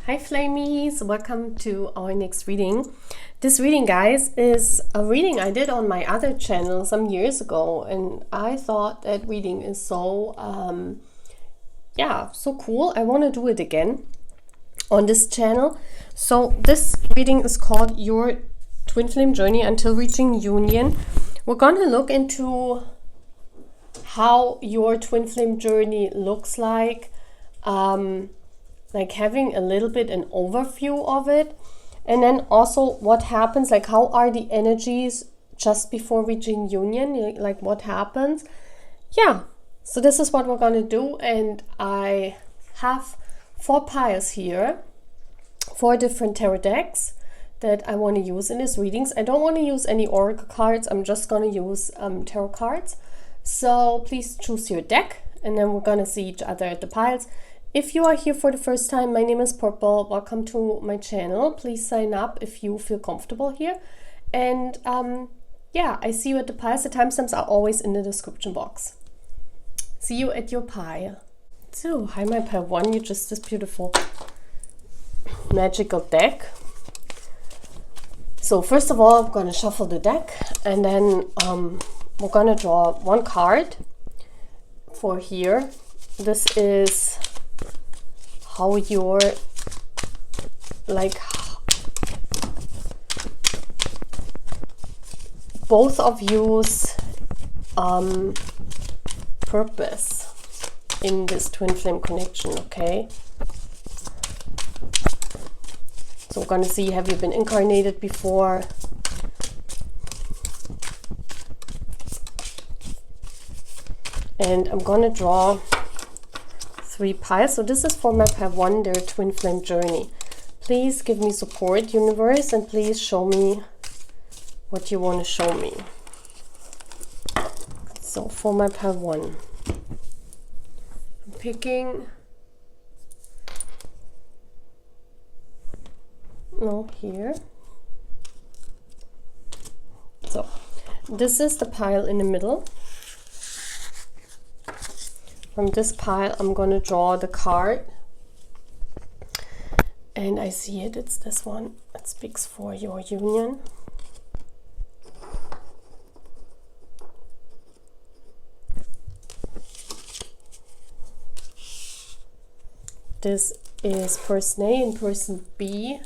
Hi Flamies, welcome to our next reading. This reading, guys, is a reading I did on my other channel some years ago, and I thought that reading is so so cool. I want to do it again on this channel. So this reading is called Your Twin Flame Journey Until Reaching Union. We're gonna look into how your twin flame journey looks like having a little bit an overview of it, and then also what happens, like how are the energies just before reaching union, like what happens. So this is what we're going to do, and I have 4 piles here, 4 different tarot decks that I want to use in these readings. I don't want to use any oracle cards, I'm just going to use tarot cards. So please choose your deck, and then we're going to see each other at the piles. If you are here for the first time, my name is Purple. Welcome to my channel. Please sign up if you feel comfortable here. And I see you at the piles. The timestamps are always in the description box. See you at your pile. So, hi my pile 1, you're just this beautiful magical deck. So first of all, I'm going to shuffle the deck, and then we're going to draw 1 card for here. This is how your both of you's purpose in this twin flame connection. Okay, so we're going to see, have you been incarnated before? And I'm going to draw 3 piles. So this is for my pile 1, their twin flame journey. Please give me support, universe, and please show me what you want to show me. So for my pile 1, I'm picking here. So this is the pile in the middle. From this pile, I'm going to draw the card, and I see it, it's this one. It speaks for your union. This is person A and person B.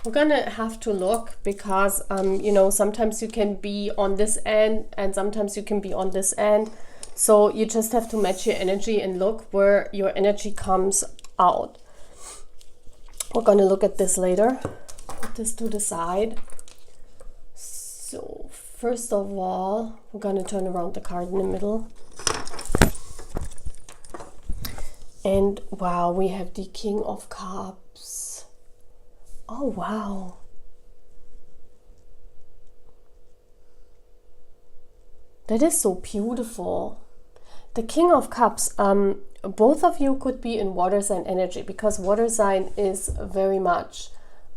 We're gonna have to look because, sometimes you can be on this end and sometimes you can be on this end. So you just have to match your energy and look where your energy comes out. We're going to look at this later. Put this to the side. So first of all, we're going to turn around the card in the middle. And wow, we have the King of Cups. Oh wow. That is so beautiful. The King of Cups, both of you could be in water sign energy, because water sign is very much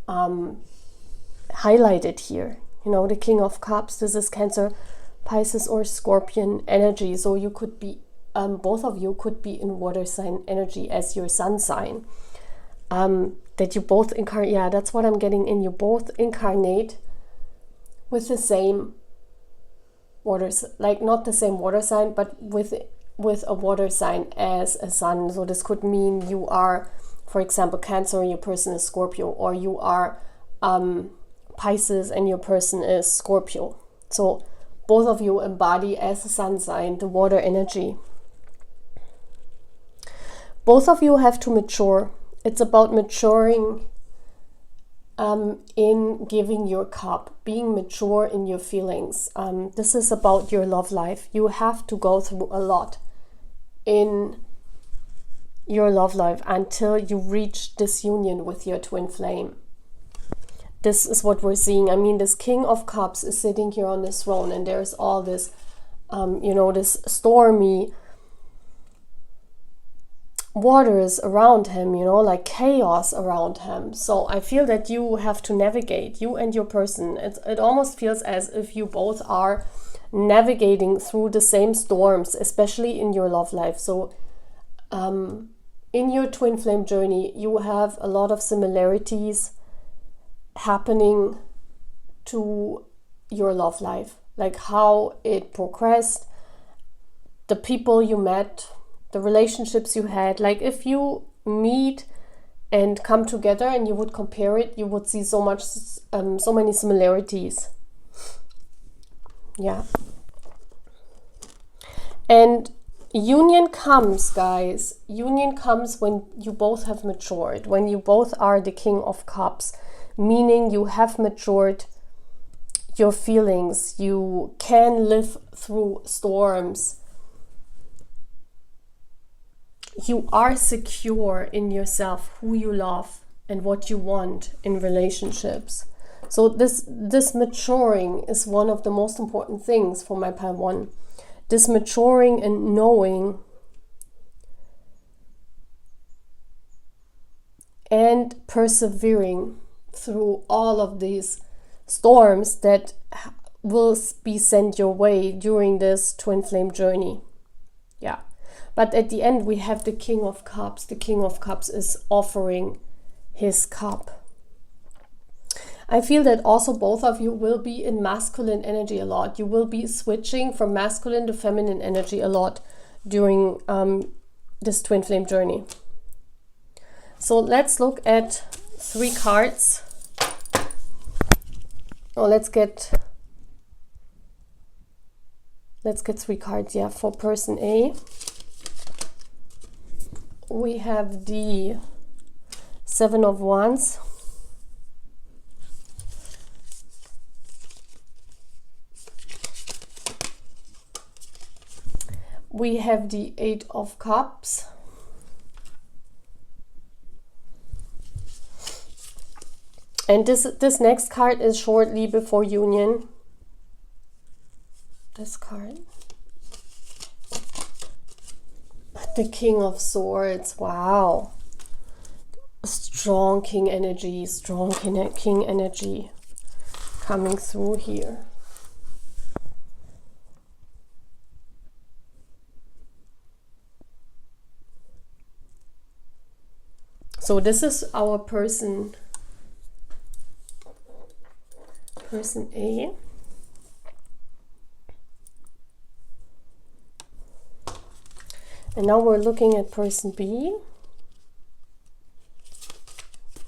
highlighted here. The King of Cups, this is Cancer, Pisces or Scorpion energy. So you could be, both of you could be in water sign energy as your sun sign. That you both incarnate, that's what I'm getting in. You both incarnate with the same waters, like not the same water sign, but with a water sign as a sun. So this could mean you are, for example, Cancer and your person is Scorpio, or you are Pisces and your person is Scorpio. So both of you embody as a sun sign the water energy. Both of you have to mature. It's about maturing in giving your cup, being mature in your feelings. This is about your love life. You have to go through a lot in your love life until you reach this union with your twin flame. This is what we're seeing. I mean, this King of Cups is sitting here on this throne, and there's all this, this stormy waters around him, you know, like chaos around him. So I feel that you have to navigate, you and your person. It almost feels as if you both are navigating through the same storms, especially in your love life. So in your twin flame journey, you have a lot of similarities happening to your love life, like how it progressed, the people you met, the relationships you had. Like if you meet and come together and you would compare it, you would see so many similarities. Yeah. And union comes, guys. Union comes when you both have matured, when you both are the King of Cups, meaning you have matured your feelings. You can live through storms. You are secure in yourself, who you love and what you want in relationships. So this maturing is one of the most important things for my pile 1. This maturing and knowing and persevering through all of these storms that will be sent your way during this twin flame journey. Yeah. But at the end, we have the King of Cups. The King of Cups is offering his cup. I feel that also both of you will be in masculine energy a lot. You will be switching from masculine to feminine energy a lot during this twin flame journey. So let's look at 3 cards. Oh, let's get 3 cards, yeah, for person A. We have the 7 of Wands. We have the 8 of Cups. And this next card is shortly before union. This card. The King of Swords. Wow. Strong king energy, strong king energy coming through here. So this is our person A. And now we're looking at person B.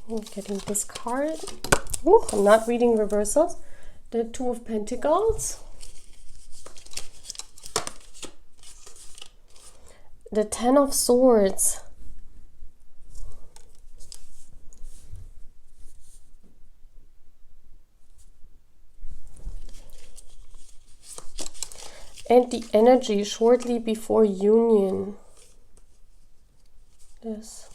I'm getting this card. Ooh, I'm not reading reversals. The 2 of Pentacles. The 10 of Swords. And the energy shortly before union. This.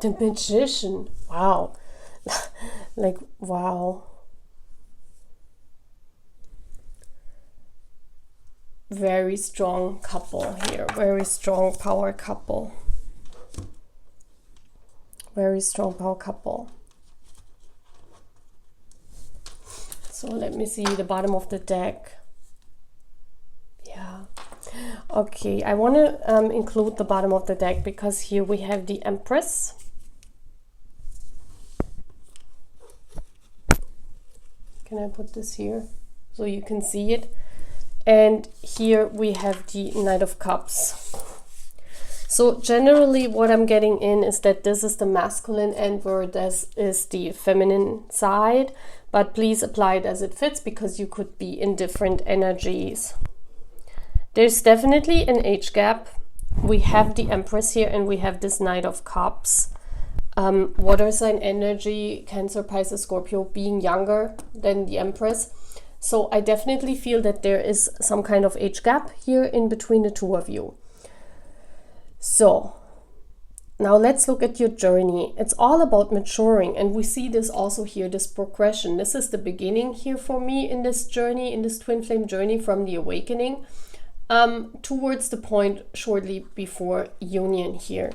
The Magician. Wow. Like, wow. Very strong couple here. Very strong power couple. Very strong power couple. So let me see the bottom of the deck. Yeah. Okay, I want to include the bottom of the deck because here we have the Empress. Can I put this here so you can see it? And here we have the Knight of Cups. So generally what I'm getting in is that this is the masculine end where this is the feminine side. But please apply it as it fits because you could be in different energies. There's definitely an age gap. We have the Empress here and we have this Knight of Cups. Water sign energy, Cancer, Pisces, Scorpio, being younger than the Empress. So I definitely feel that there is some kind of age gap here in between the two of you. So now let's look at your journey. It's all about maturing, and we see this also here, this progression. This is the beginning here for me in this journey, in this twin flame journey from the awakening. towards the point shortly before union here.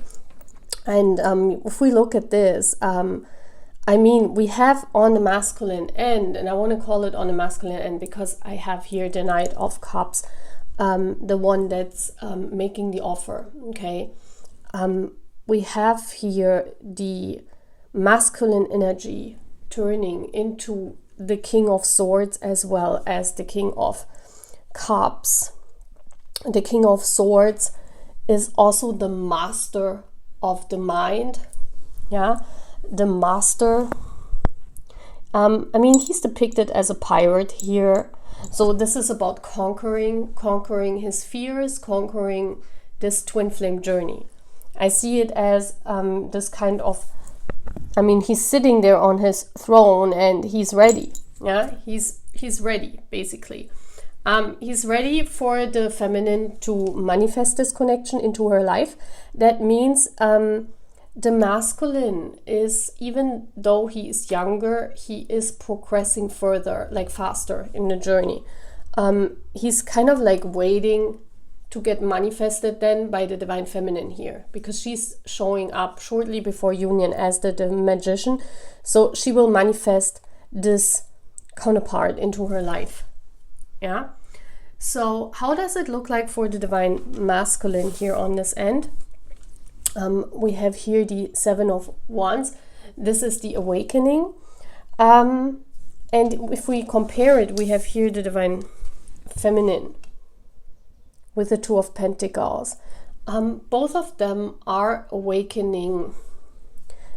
And if we look at this, I mean, we have on the masculine end, and I want to call it on the masculine end because I have here the Knight of Cups, the one that's making the offer, okay? We have here the masculine energy turning into the King of Swords as well as the King of Cups. The King of Swords is also the master of the mind, yeah, the master. I mean, he's depicted as a pirate here, so this is about conquering his fears, conquering this twin flame journey. I see it as this kind of, I mean, he's sitting there on his throne and he's ready, yeah, he's ready basically. He's ready for the feminine to manifest this connection into her life. That means the masculine is, even though he is younger, he is progressing further, like faster in the journey. He's kind of like waiting to get manifested then by the divine feminine here, because she's showing up shortly before union as the magician. So she will manifest this counterpart into her life. Yeah. So how does it look like for the divine masculine here on this end? We have here the Seven of Wands. This is the awakening. And if we compare it, we have here the divine feminine with the Two of Pentacles. Both of them are awakening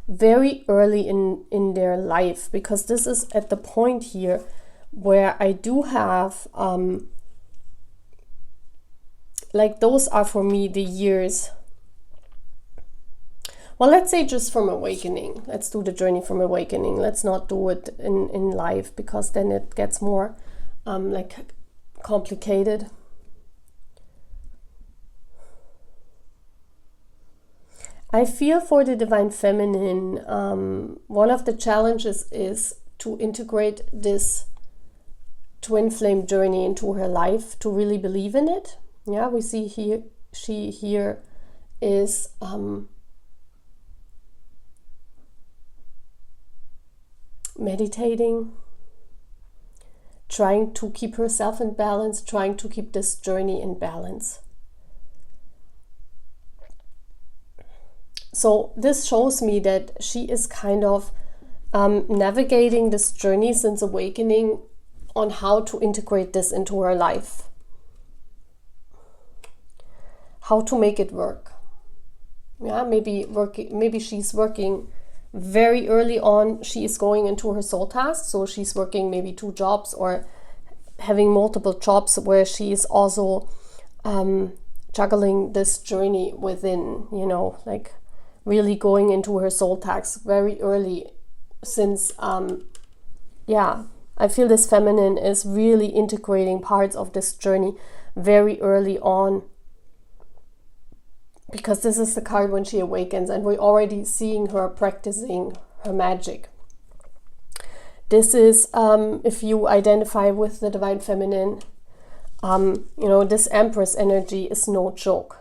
very early in their life, because this is at the point here where I do have like those are for me the years, well, let's say just from awakening. Let's do the journey from awakening. Let's not do it in life, because then it gets more like complicated. I feel for the divine feminine, one of the challenges is to integrate this twin flame journey into her life, to really believe in it. Yeah, we see here, she here is meditating, trying to keep herself in balance, trying to keep this journey in balance. So this shows me that she is kind of navigating this journey since awakening on how to integrate this into her life, how to make it work. Yeah, maybe she's working very early on. She is going into her soul task, so she's working maybe 2 jobs or having multiple jobs, where she is also juggling this journey within, you know, like really going into her soul task very early, since yeah, I feel this feminine is really integrating parts of this journey very early on, because this is the card when she awakens, and we're already seeing her practicing her magic. This is, if you identify with the divine feminine, you know, this Empress energy is no joke.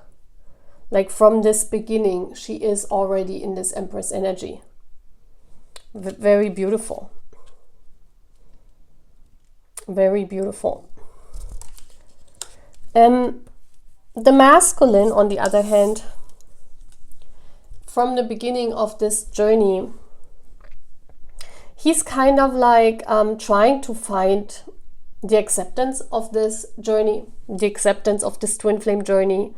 Like from this beginning, she is already in this Empress energy. Very beautiful. Very beautiful. The masculine, on the other hand, from the beginning of this journey, he's kind of like trying to find the acceptance of this journey, the acceptance of this twin flame journey,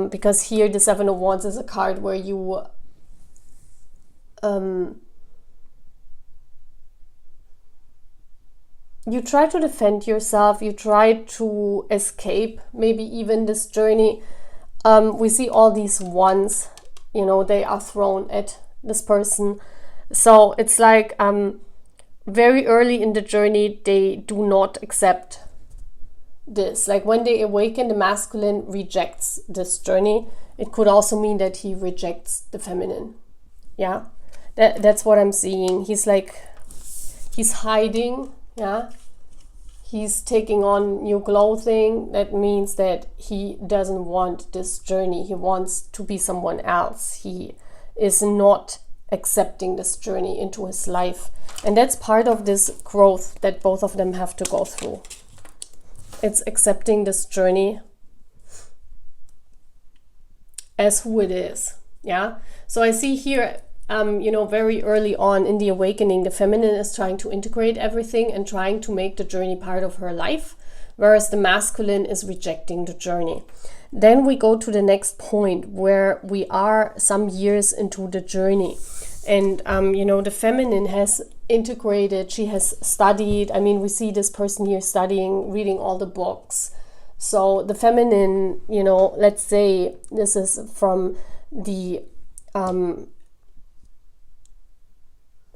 because here the Seven of Wands is a card where you you try to defend yourself, you try to escape maybe even this journey. We see all these wands, you know, they are thrown at this person. So it's like very early in the journey, they do not accept this. Like when they awaken, the masculine rejects this journey. It could also mean that he rejects the feminine. Yeah, that's what I'm seeing. He's like, he's hiding. Yeah, he's taking on new clothing. That means that he doesn't want this journey. He wants to be someone else. He is not accepting this journey into his life. And that's part of this growth that both of them have to go through. It's accepting this journey as who it is. Yeah. So I see here, you know, very early on in the awakening, the feminine is trying to integrate everything and trying to make the journey part of her life, whereas the masculine is rejecting the journey. Then we go to the next point where we are some years into the journey. And, you know, the feminine has integrated, she has studied. I mean, we see this person here studying, reading all the books. So the feminine, you know, let's say this is from the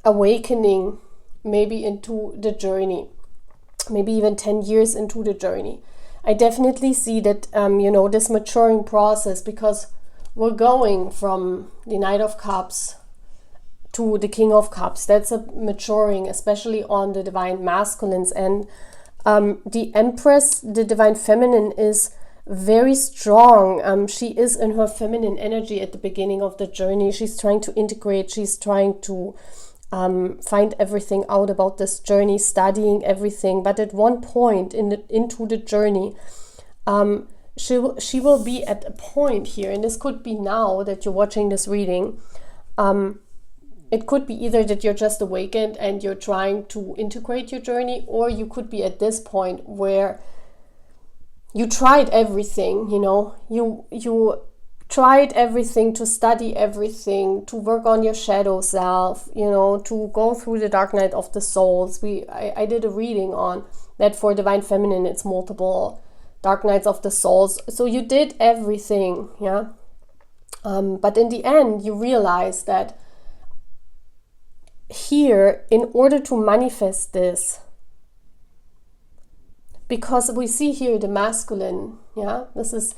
awakening, maybe into the journey, maybe even 10 years into the journey. I definitely see that, you know, this maturing process, because we're going from the Knight of Cups to the King of Cups. That's a maturing, especially on the divine masculines. And the Empress, the divine feminine, is very strong. She is in her feminine energy at the beginning of the journey. She's trying to integrate, she's trying to find everything out about this journey, studying everything. But at one point into the journey, she will be at a point here, and this could be now that you're watching this reading. It could be either that you're just awakened and you're trying to integrate your journey, or you could be at this point where you tried everything, you know, you tried everything, to study everything, to work on your shadow self, you know, to go through the dark night of the souls. I did a reading on that for divine feminine. It's multiple dark nights of the souls. So you did everything, yeah. But in the end, you realize that here, in order to manifest this, because we see here the masculine, yeah, this is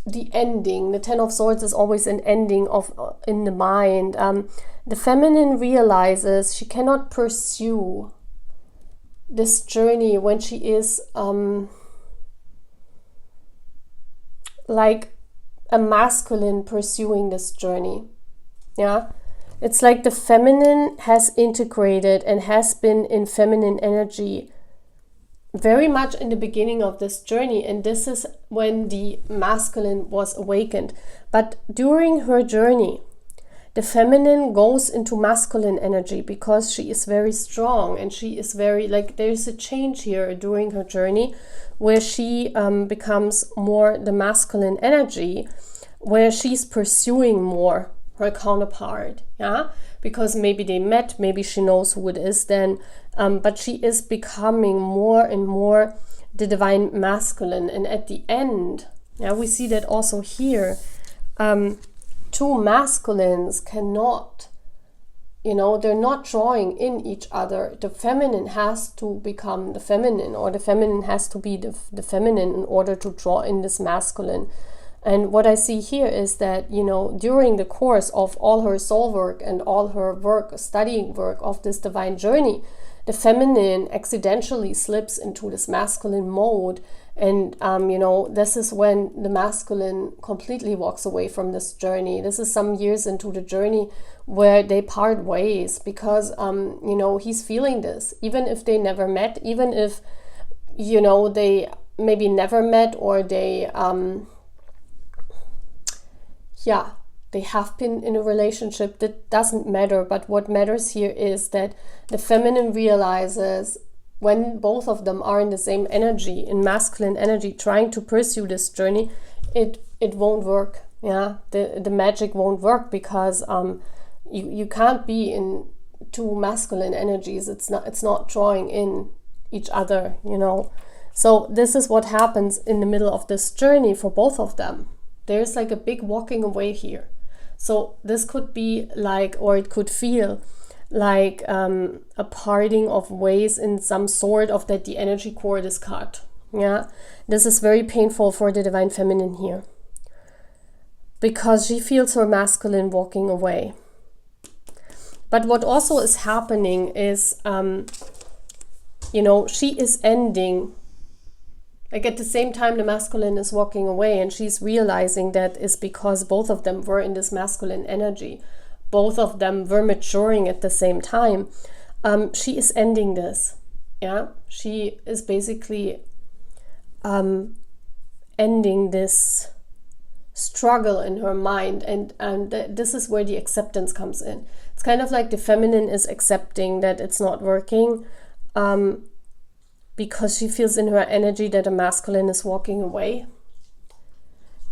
the ending. The Ten of Swords is always an ending of in the mind. The feminine realizes she cannot pursue this journey when she is like a masculine pursuing this journey. Yeah, it's like the feminine has integrated and has been in feminine energy very much in the beginning of this journey, and this is when the masculine was awakened. But during her journey, the feminine goes into masculine energy because she is very strong, and she is very, like, there's a change here during her journey where she becomes more the masculine energy, where she's pursuing more her counterpart, yeah, because maybe they met, maybe she knows who it is then, but she is becoming more and more the divine masculine. And at the end, yeah, we see that also here, two masculines cannot, you know, they're not drawing in each other. The feminine has to become the feminine, or the feminine has to be the feminine in order to draw in this masculine. And what I see here is that, you know, during the course of all her soul work and all her work, studying work of this divine journey, the feminine accidentally slips into this masculine mode. And, you know, this is when the masculine completely walks away from this journey. This is some years into the journey where they part ways because, you know, he's feeling this. Even if they never met, even if, you know, they maybe never met, or they... yeah, they have been in a relationship, that doesn't matter. But what matters here is that the feminine realizes when both of them are in the same energy, in masculine energy, trying to pursue this journey, it won't work. Yeah, the magic won't work because you can't be in two masculine energies. It's not drawing in each other, you know. So this is what happens in the middle of this journey for both of them. There's like a big walking away here. So this could be like, or it could feel like a parting of ways in some sort of that the energy cord is cut. Yeah, this is very painful for the divine feminine here because she feels her masculine walking away. But what also is happening is, you know, she is ending. Like at the same time, the masculine is walking away, and she's realizing that is because both of them were in this masculine energy. Both of them were maturing at the same time. She is ending this. Yeah, she is basically ending this struggle in her mind, and this is where the acceptance comes in. It's kind of like the feminine is accepting that it's not working, because she feels in her energy that the masculine is walking away.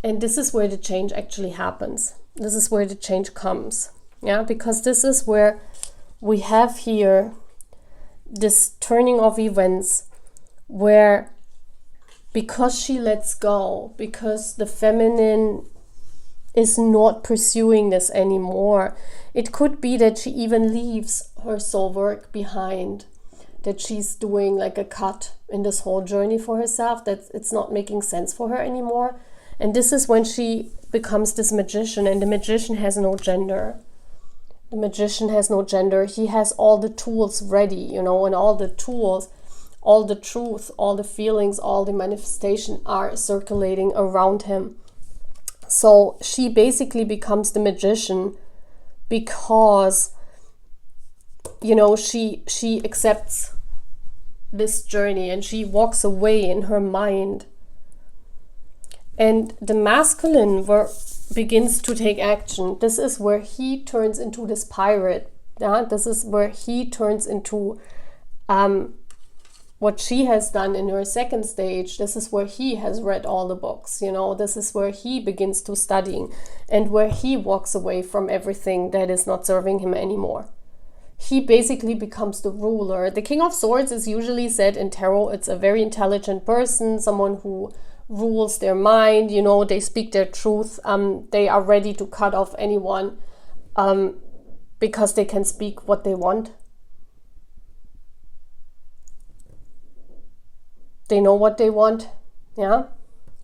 And this is where the change actually happens. This is where the change comes. Yeah, because this is where we have here this turning of events where, because she lets go, because the feminine is not pursuing this anymore, it could be that she even leaves her soul work behind, that she's doing like a cut in this whole journey for herself, that it's not making sense for her anymore. And this is when she becomes this magician, and the magician has no gender. The magician has no gender. He has all the tools ready, you know, and all the tools, all the truth, all the feelings, all the manifestation are circulating around him. So she basically becomes the magician because, you know, she accepts this journey, and she walks away in her mind. And the masculine begins to take action. This is where he turns into this pirate. Yeah? This is where he turns into what she has done in her second stage. This is where he has read all the books, you know. This is where he begins to studying, and where he walks away from everything that is not serving him anymore. He basically becomes the ruler. The King of Swords is usually said in tarot, it's a very intelligent person, someone who rules their mind, you know, they speak their truth, they are ready to cut off anyone because they can speak what they want. They know what they want. Yeah,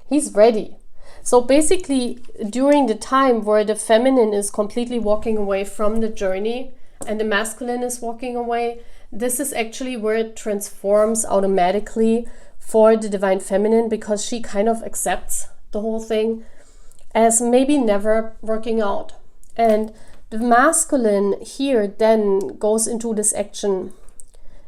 he's ready. So basically, during the time where the feminine is completely walking away from the journey and the masculine is walking away, this is actually where it transforms automatically for the divine feminine, because she kind of accepts the whole thing as maybe never working out. And the masculine here then goes into this action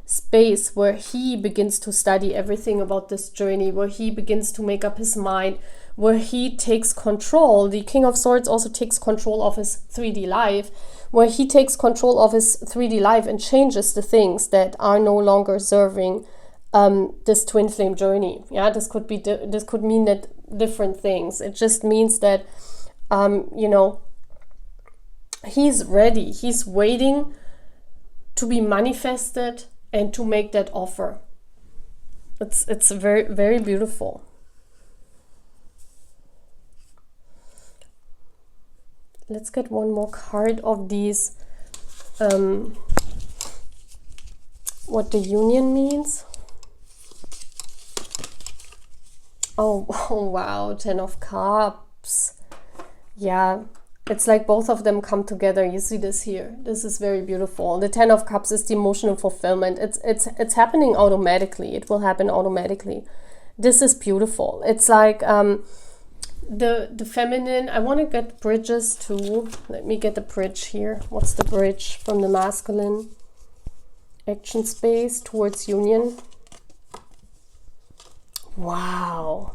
space where he begins to study everything about this journey, where he begins to make up his mind, where he takes control. The King of Swords also takes control of his 3D life, where he takes control of his 3D life and changes the things that are no longer serving this twin flame journey. Yeah, this could be this could mean that different things. It just means that you know, he's ready. He's waiting to be manifested and to make that offer. It's very, very beautiful. Let's get one more card of these, what the union means. Oh, wow, 10 of Cups. Yeah, it's like both of them come together. You see this here. This is very beautiful. The 10 of Cups is the emotional fulfillment. It's happening automatically. It will happen automatically. This is beautiful. It's like the feminine. I want to get bridges too. Let me get the bridge here. What's the bridge from the masculine action space towards union? Wow.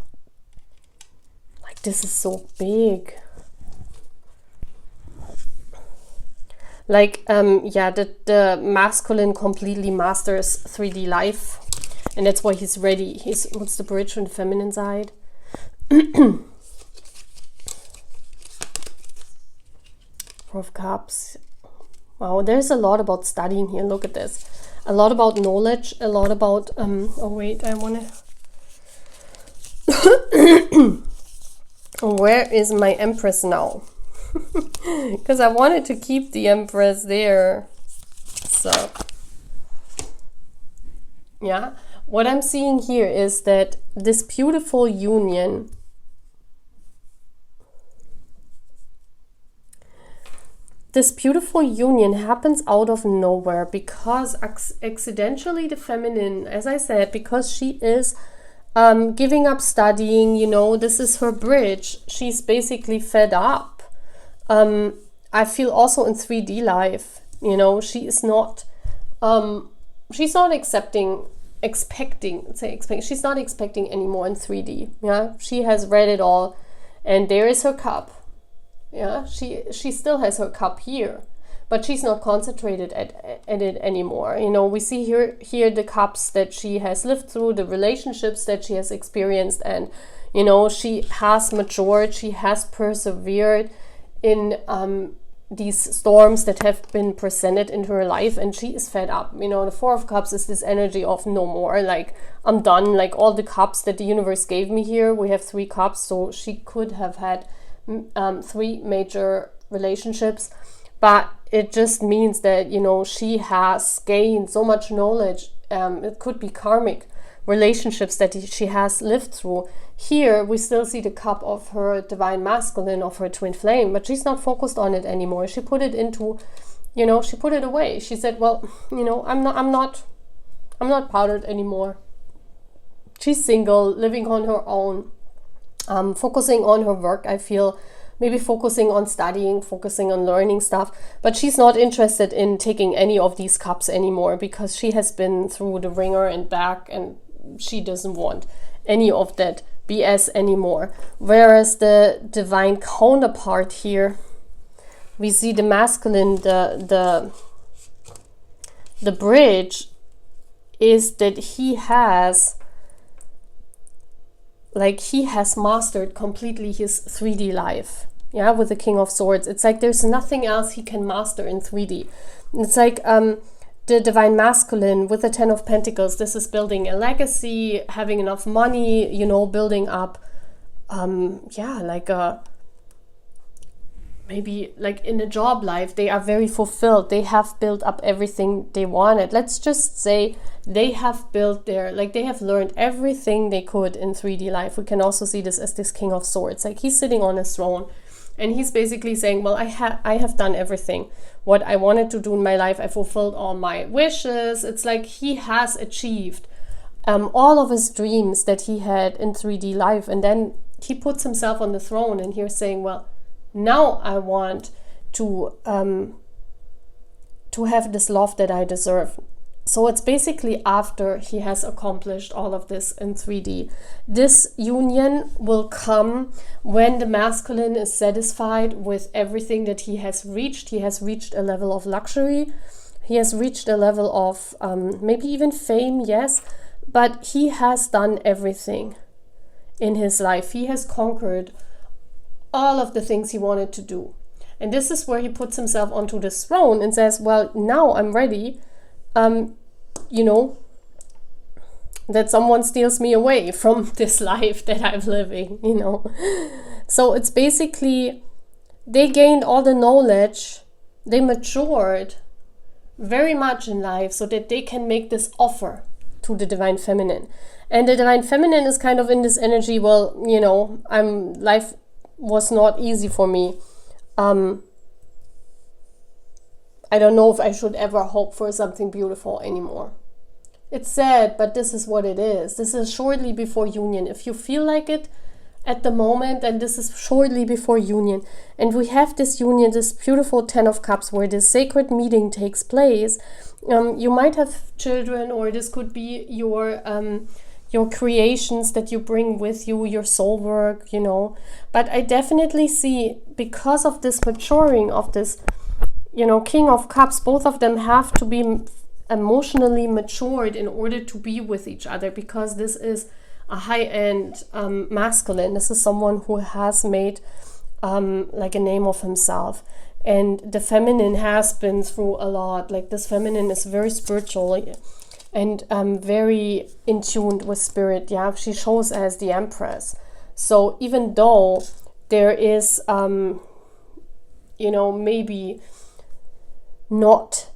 Like, this is so big. Like, yeah, the masculine completely masters 3D life, and that's why he's ready. What's the bridge from the feminine side? Four of Cups. Wow, there's a lot about studying here. Look at this. A lot about knowledge, a lot about, oh wait, I want to... Where is my Empress now? Because I wanted to keep the Empress there. So, yeah. What I'm seeing here is that this beautiful union, this beautiful union happens out of nowhere because accidentally the feminine, as I said, because she is giving up studying, you know, this is her bridge. She's basically fed up. I feel also in 3D life, you know, she's not expecting anymore in 3D. Yeah, she has read it all, and there is her cup. Yeah, she still has her cup here, but she's not concentrated at it anymore. You know, we see here the cups that she has lived through, the relationships that she has experienced, and you know, she has matured, she has persevered in these storms that have been presented into her life, and she is fed up. You know, the Four of Cups is this energy of no more, like I'm done, like all the cups that the universe gave me here. We have 3 cups, so she could have had 3 major relationships, but it just means that, you know, she has gained so much knowledge. It could be karmic relationships that she has lived through. Here we still see the cup of her divine masculine, of her twin flame, but she's not focused on it anymore. She put it into, you know, she put it away. She said, well, you know, I'm not powdered anymore. She's single, living on her own, focusing on her work. I feel maybe focusing on studying, focusing on learning stuff, but she's not interested in taking any of these cups anymore because she has been through the ringer and back, and she doesn't want any of that BS anymore. Whereas the divine counterpart here, we see the masculine, the bridge is that he has mastered completely his 3D life. Yeah, with the King of Swords. It's like there's nothing else he can master in 3D. It's like the divine masculine with the 10 of Pentacles. This is building a legacy, having enough money, you know, building up, like a, maybe like in a job life, they are very fulfilled. They have built up everything they wanted. Let's just say they have built they have learned everything they could in 3D life. We can also see this as this King of Swords. Like he's sitting on his throne and he's basically saying, well, I have done everything what I wanted to do in my life. I fulfilled all my wishes. It's like he has achieved all of his dreams that he had in 3D life. And then he puts himself on the throne and he's saying, well, now I want to have this love that I deserve. So it's basically after he has accomplished all of this in 3D. This union will come when the masculine is satisfied with everything that he has reached. He has reached a level of luxury. He has reached a level of maybe even fame, yes. But he has done everything in his life. He has conquered all of the things he wanted to do. And this is where he puts himself onto this throne and says, well, now I'm ready, you know, that someone steals me away from this life that I'm living, you know. So it's basically, they gained all the knowledge, they matured very much in life so that they can make this offer to the divine feminine. And the divine feminine is kind of in this energy, well, you know, life was not easy for me. I don't know if I should ever hope for something beautiful anymore. It's sad, but this is what it is. This is shortly before union. If you feel like it at the moment, and this is shortly before union, and we have this union, this beautiful 10 of Cups where this sacred meeting takes place. You might have children, or this could be your creations that you bring with you, your soul work, you know. But I definitely see, because of this maturing of this, you know, King of Cups, both of them have to be emotionally matured in order to be with each other, because this is a high-end masculine. This is someone who has made like a name of himself. And the feminine has been through a lot. Like this feminine is very spiritual and very in tune with spirit. Yeah, she shows as the Empress. So even though there is, you know, maybe not,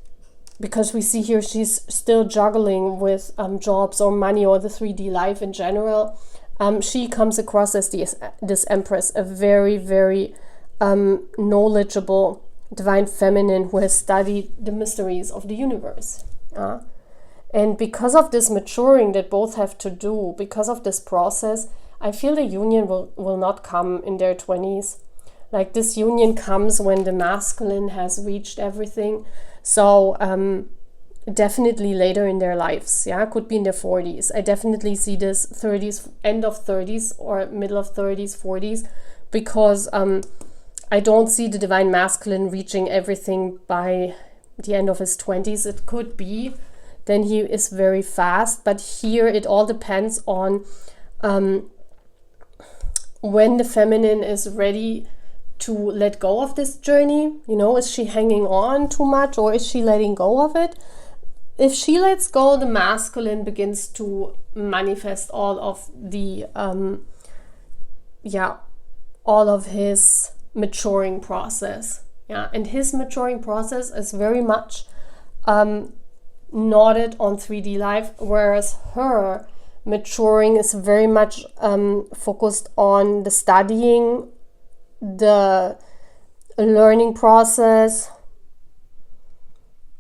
because we see here she's still juggling with jobs or money or the 3D life in general, she comes across as this Empress, a very, very knowledgeable divine feminine who has studied the mysteries of the universe. And because of this maturing that both have to do, because of this process, I feel the union will not come in their 20s. Like, this union comes when the masculine has reached everything. So definitely later in their lives. Yeah, could be in their 40s. I definitely see this 30s, end of 30s or middle of 30s, 40s, because I don't see the divine masculine reaching everything by the end of his 20s. It could be, then he is very fast, but here it all depends on when the feminine is ready to let go of this journey. You know, is she hanging on too much, or is she letting go of it? If she lets go, the masculine begins to manifest all of the all of his maturing process. Yeah, and his maturing process is very much knotted on 3D life, whereas her maturing is very much focused on the studying, the learning process,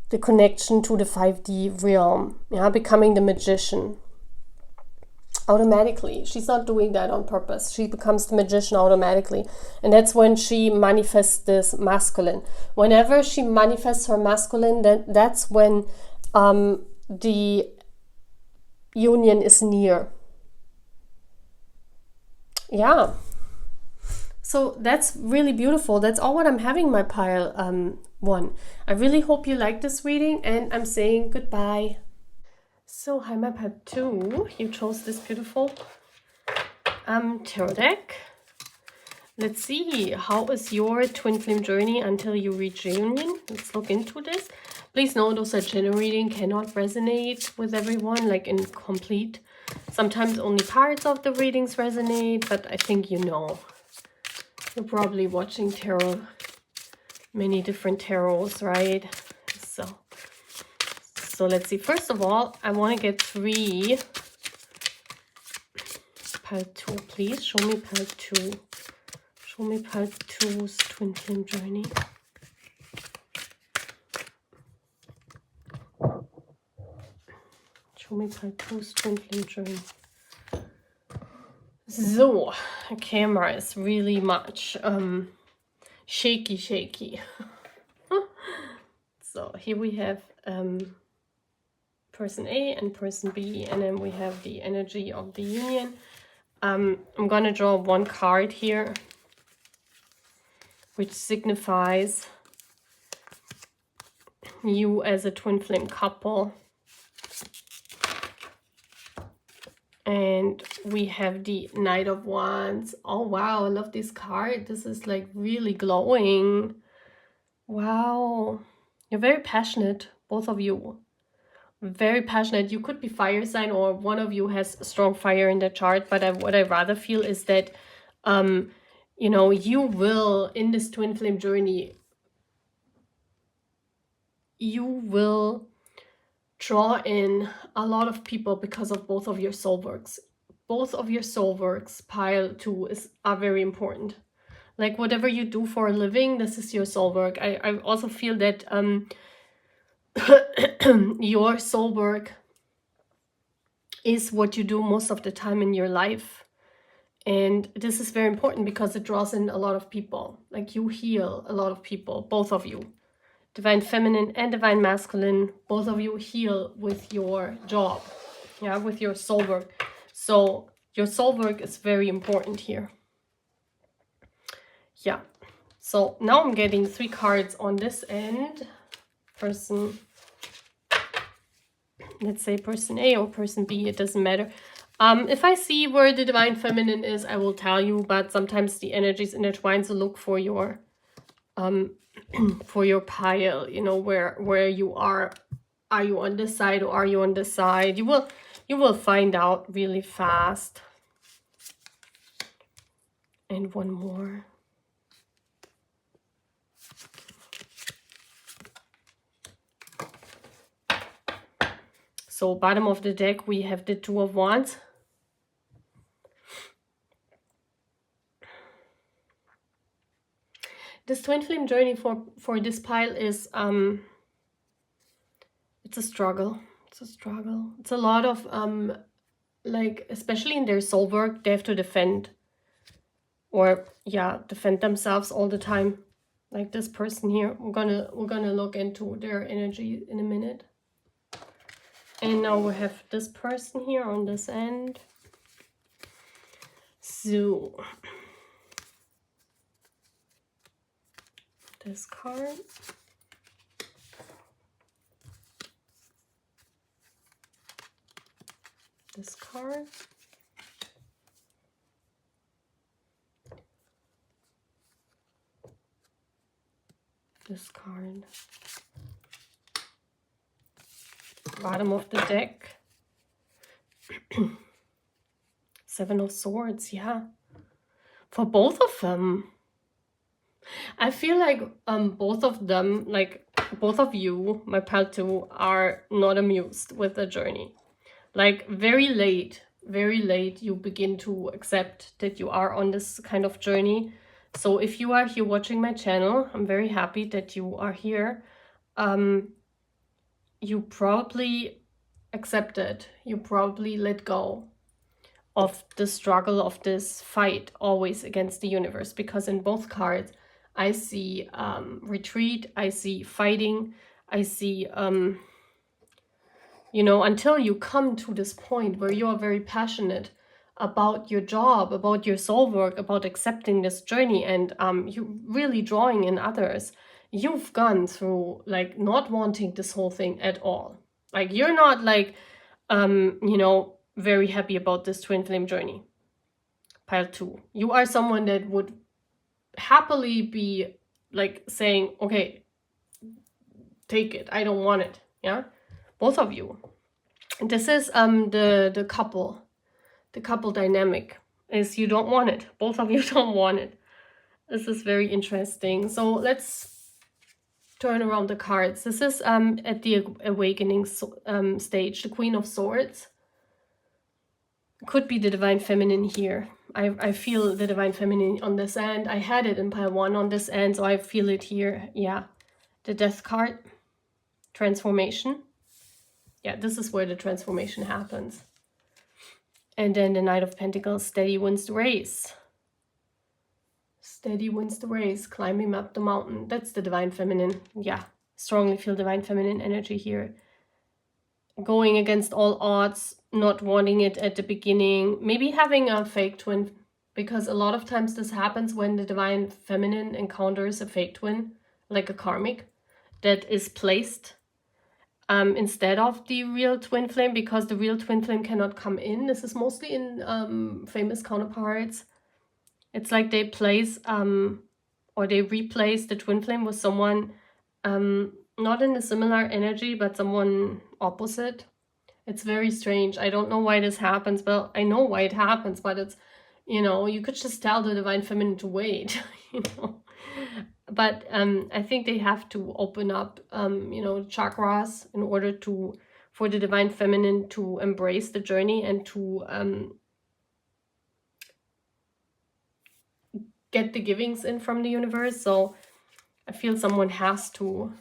the connection to the 5D realm, yeah, becoming the magician. Automatically. She's not doing that on purpose. She becomes the magician automatically. And that's when she manifests this masculine. Whenever she manifests her masculine, then that's when the union is near. Yeah. So that's really beautiful. That's all what I'm having, my pile 1. I really hope you like this reading, and I'm saying goodbye. So, hi, my pile 2. You chose this beautiful tarot deck. Let's see, how is your twin flame journey until you reach union? Let's look into this. Please know those are general reading, cannot resonate with everyone, like in complete. Sometimes only parts of the readings resonate, but I think you know. You're probably watching tarot, many different tarots, right? So let's see. First of all, I want to get 3. Pile 2, please. Show me pile 2. Show me pile 2's twin flame journey. Show me pile 2's twin flame journey. So, the camera is really much shaky. So here we have person A and person B, and then we have the energy of the union. I'm gonna draw 1 card here, which signifies you as a twin flame couple. And we have the Knight of Wands. Oh wow, I love this card. This is like really glowing. Wow. You're very passionate, both of you. Very passionate. You could be fire sign, or one of you has strong fire in the chart, but what I rather feel is that you know, you will, in this twin flame journey, you will draw in a lot of people because of both of your soul works. Both of your soul works, pile 2, are very important. Like, whatever you do for a living, this is your soul work. I also feel that your soul work is what you do most of the time in your life. And this is very important because it draws in a lot of people. Like, you heal a lot of people, both of you. Divine feminine and divine masculine, both of you heal with your job, yeah, with your soul work. So your soul work is very important here. Yeah. So now I'm getting 3 cards on this end. Person, let's say person A or person B, it doesn't matter. If I see where the divine feminine is, I will tell you, but sometimes the energies intertwine, so look for your for your pile, you know, where you are. Are you on this side or are you on this side? You will find out really fast. And 1 more. So bottom of the deck, we have the 2 of Wands. This twin flame journey for this pile is it's a struggle. It's a struggle. It's a lot of like, especially in their soul work, they have to defend, or yeah, defend themselves all the time. Like this person here, we're gonna look into their energy in a minute. And now we have this person here on this end. So this card. This card. This card. Bottom of the deck. 7 of Swords, yeah. For both of them. I feel like both of them, like both of you, my pal too, are not amused with the journey. Like very late you begin to accept that you are on this kind of journey. So if you are here watching my channel, I'm very happy that you are here. You probably accept it. You probably let go of the struggle, of this fight always against the universe, because in both cards I see retreat, I see fighting, I see you know, until you come to this point where you are very passionate about your job, about your soul work, about accepting this journey, and you really drawing in others, you've gone through like not wanting this whole thing at all. Like you're not like you know, very happy about this twin flame journey. Pile 2. You are someone that would happily be like saying, okay, take it, I don't want it. Yeah, both of you. This is the couple dynamic is you don't want it. Both of you don't want it. This is very interesting. So let's turn around the cards. This is at the awakening stage, the Queen of Swords. Could be the Divine Feminine here. I feel the Divine Feminine on this end. I had it in pile 1 on this end, so I feel it here. Yeah. The Death card. Transformation. Yeah, this is where the transformation happens. And then the Knight of Pentacles. Steady wins the race. Steady wins the race. Climbing up the mountain. That's the Divine Feminine. Yeah. Strongly feel Divine Feminine energy here. Going against all odds, not wanting it at the beginning, maybe having a fake twin, because a lot of times this happens when the Divine Feminine encounters a fake twin, like a karmic, that is placed instead of the real twin flame, because the real twin flame cannot come in. This is mostly in famous counterparts. It's like they place or they replace the twin flame with someone not in a similar energy, but someone opposite. It's very strange. I don't know why this happens. Well, I know why it happens, but it's, you know, you could just tell the Divine Feminine to wait, you know. But I think they have to open up, you know, chakras in order for the Divine Feminine to embrace the journey and to get the givings in from the universe. So I feel someone has to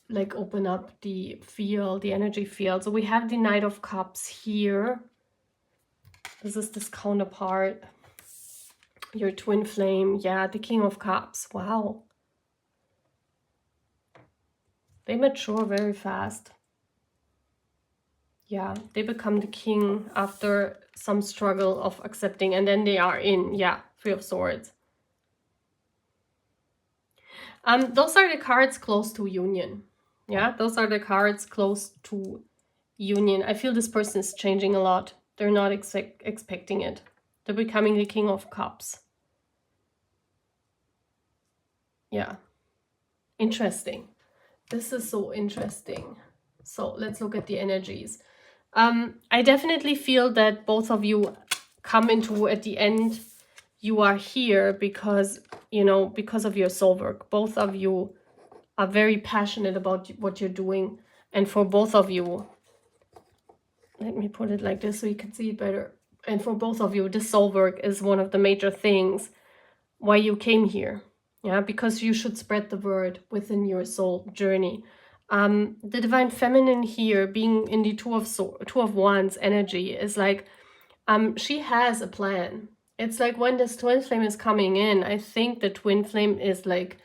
like open up the field, the energy field. So we have the Knight of Cups here. This is this counterpart. Your twin flame. Yeah, the King of Cups. Wow. They mature very fast. Yeah, they become the king after some struggle of accepting, and then they are in, yeah, 3 of Swords. Those are the cards close to union. Yeah, those are the cards close to union. I feel this person is changing a lot. They're not expecting it. They're becoming the King of Cups. Yeah. Interesting. This is so interesting. So let's look at the energies. I definitely feel that both of you come into, at the end, you are here because, you know, because of your soul work. Both of you are very passionate about what you're doing. And for both of you, let me put it like this so you can see it better. And for both of you, this soul work is one of the major things why you came here. Yeah, because you should spread the word within your soul journey. The divine feminine here, being in the two of wands energy, is like she has a plan. It's like when this twin flame is coming in, I think the twin flame is like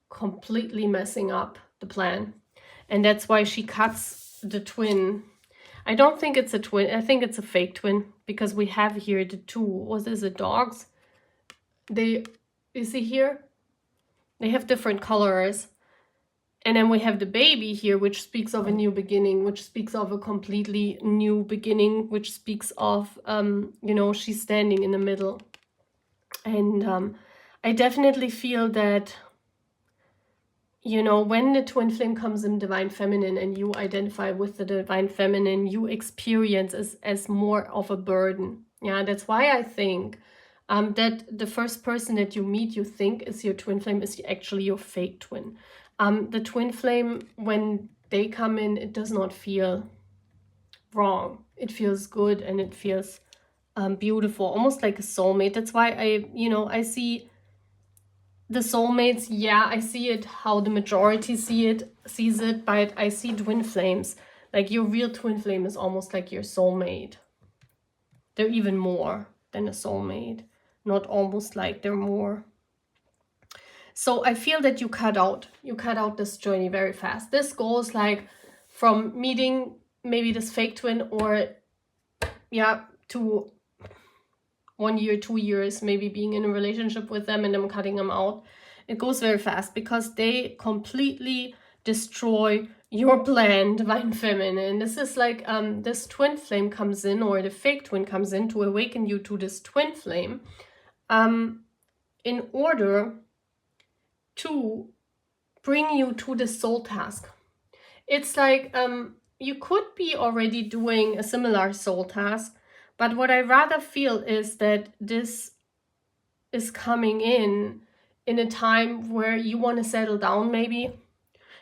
completely messing up the plan, and that's why she cuts the twin. I don't think it's a twin. I think it's a fake twin, because we have here the two. What is it? Dogs. You see here? They have different colors. And then we have the baby here, which speaks of a new beginning, which speaks of a completely new beginning, which speaks of, you know, she's standing in the middle. And I definitely feel that, you know, when the twin flame comes in divine feminine and you identify with the divine feminine, you experience as more of a burden. Yeah, that's why I think that the first person that you meet, you think is your twin flame, is actually your fake twin. The twin flame, when they come in, it does not feel wrong. It feels good, and it feels beautiful, almost like a soulmate. That's why I see the soulmates. Yeah, I see it how the majority sees it, but I see twin flames. Like your real twin flame is almost like your soulmate. They're even more than a soulmate. Not almost like, they're more. So I feel that you cut out this journey very fast. This goes like from meeting maybe this fake twin, or yeah, to 1 year, 2 years, maybe being in a relationship with them and then cutting them out. It goes very fast because they completely destroy your plan, divine feminine. This is like this twin flame comes in, or the fake twin comes in to awaken you to this twin flame in order to bring you to the soul task. It's like you could be already doing a similar soul task, but what I rather feel is that this is coming in a time where you want to settle down, maybe.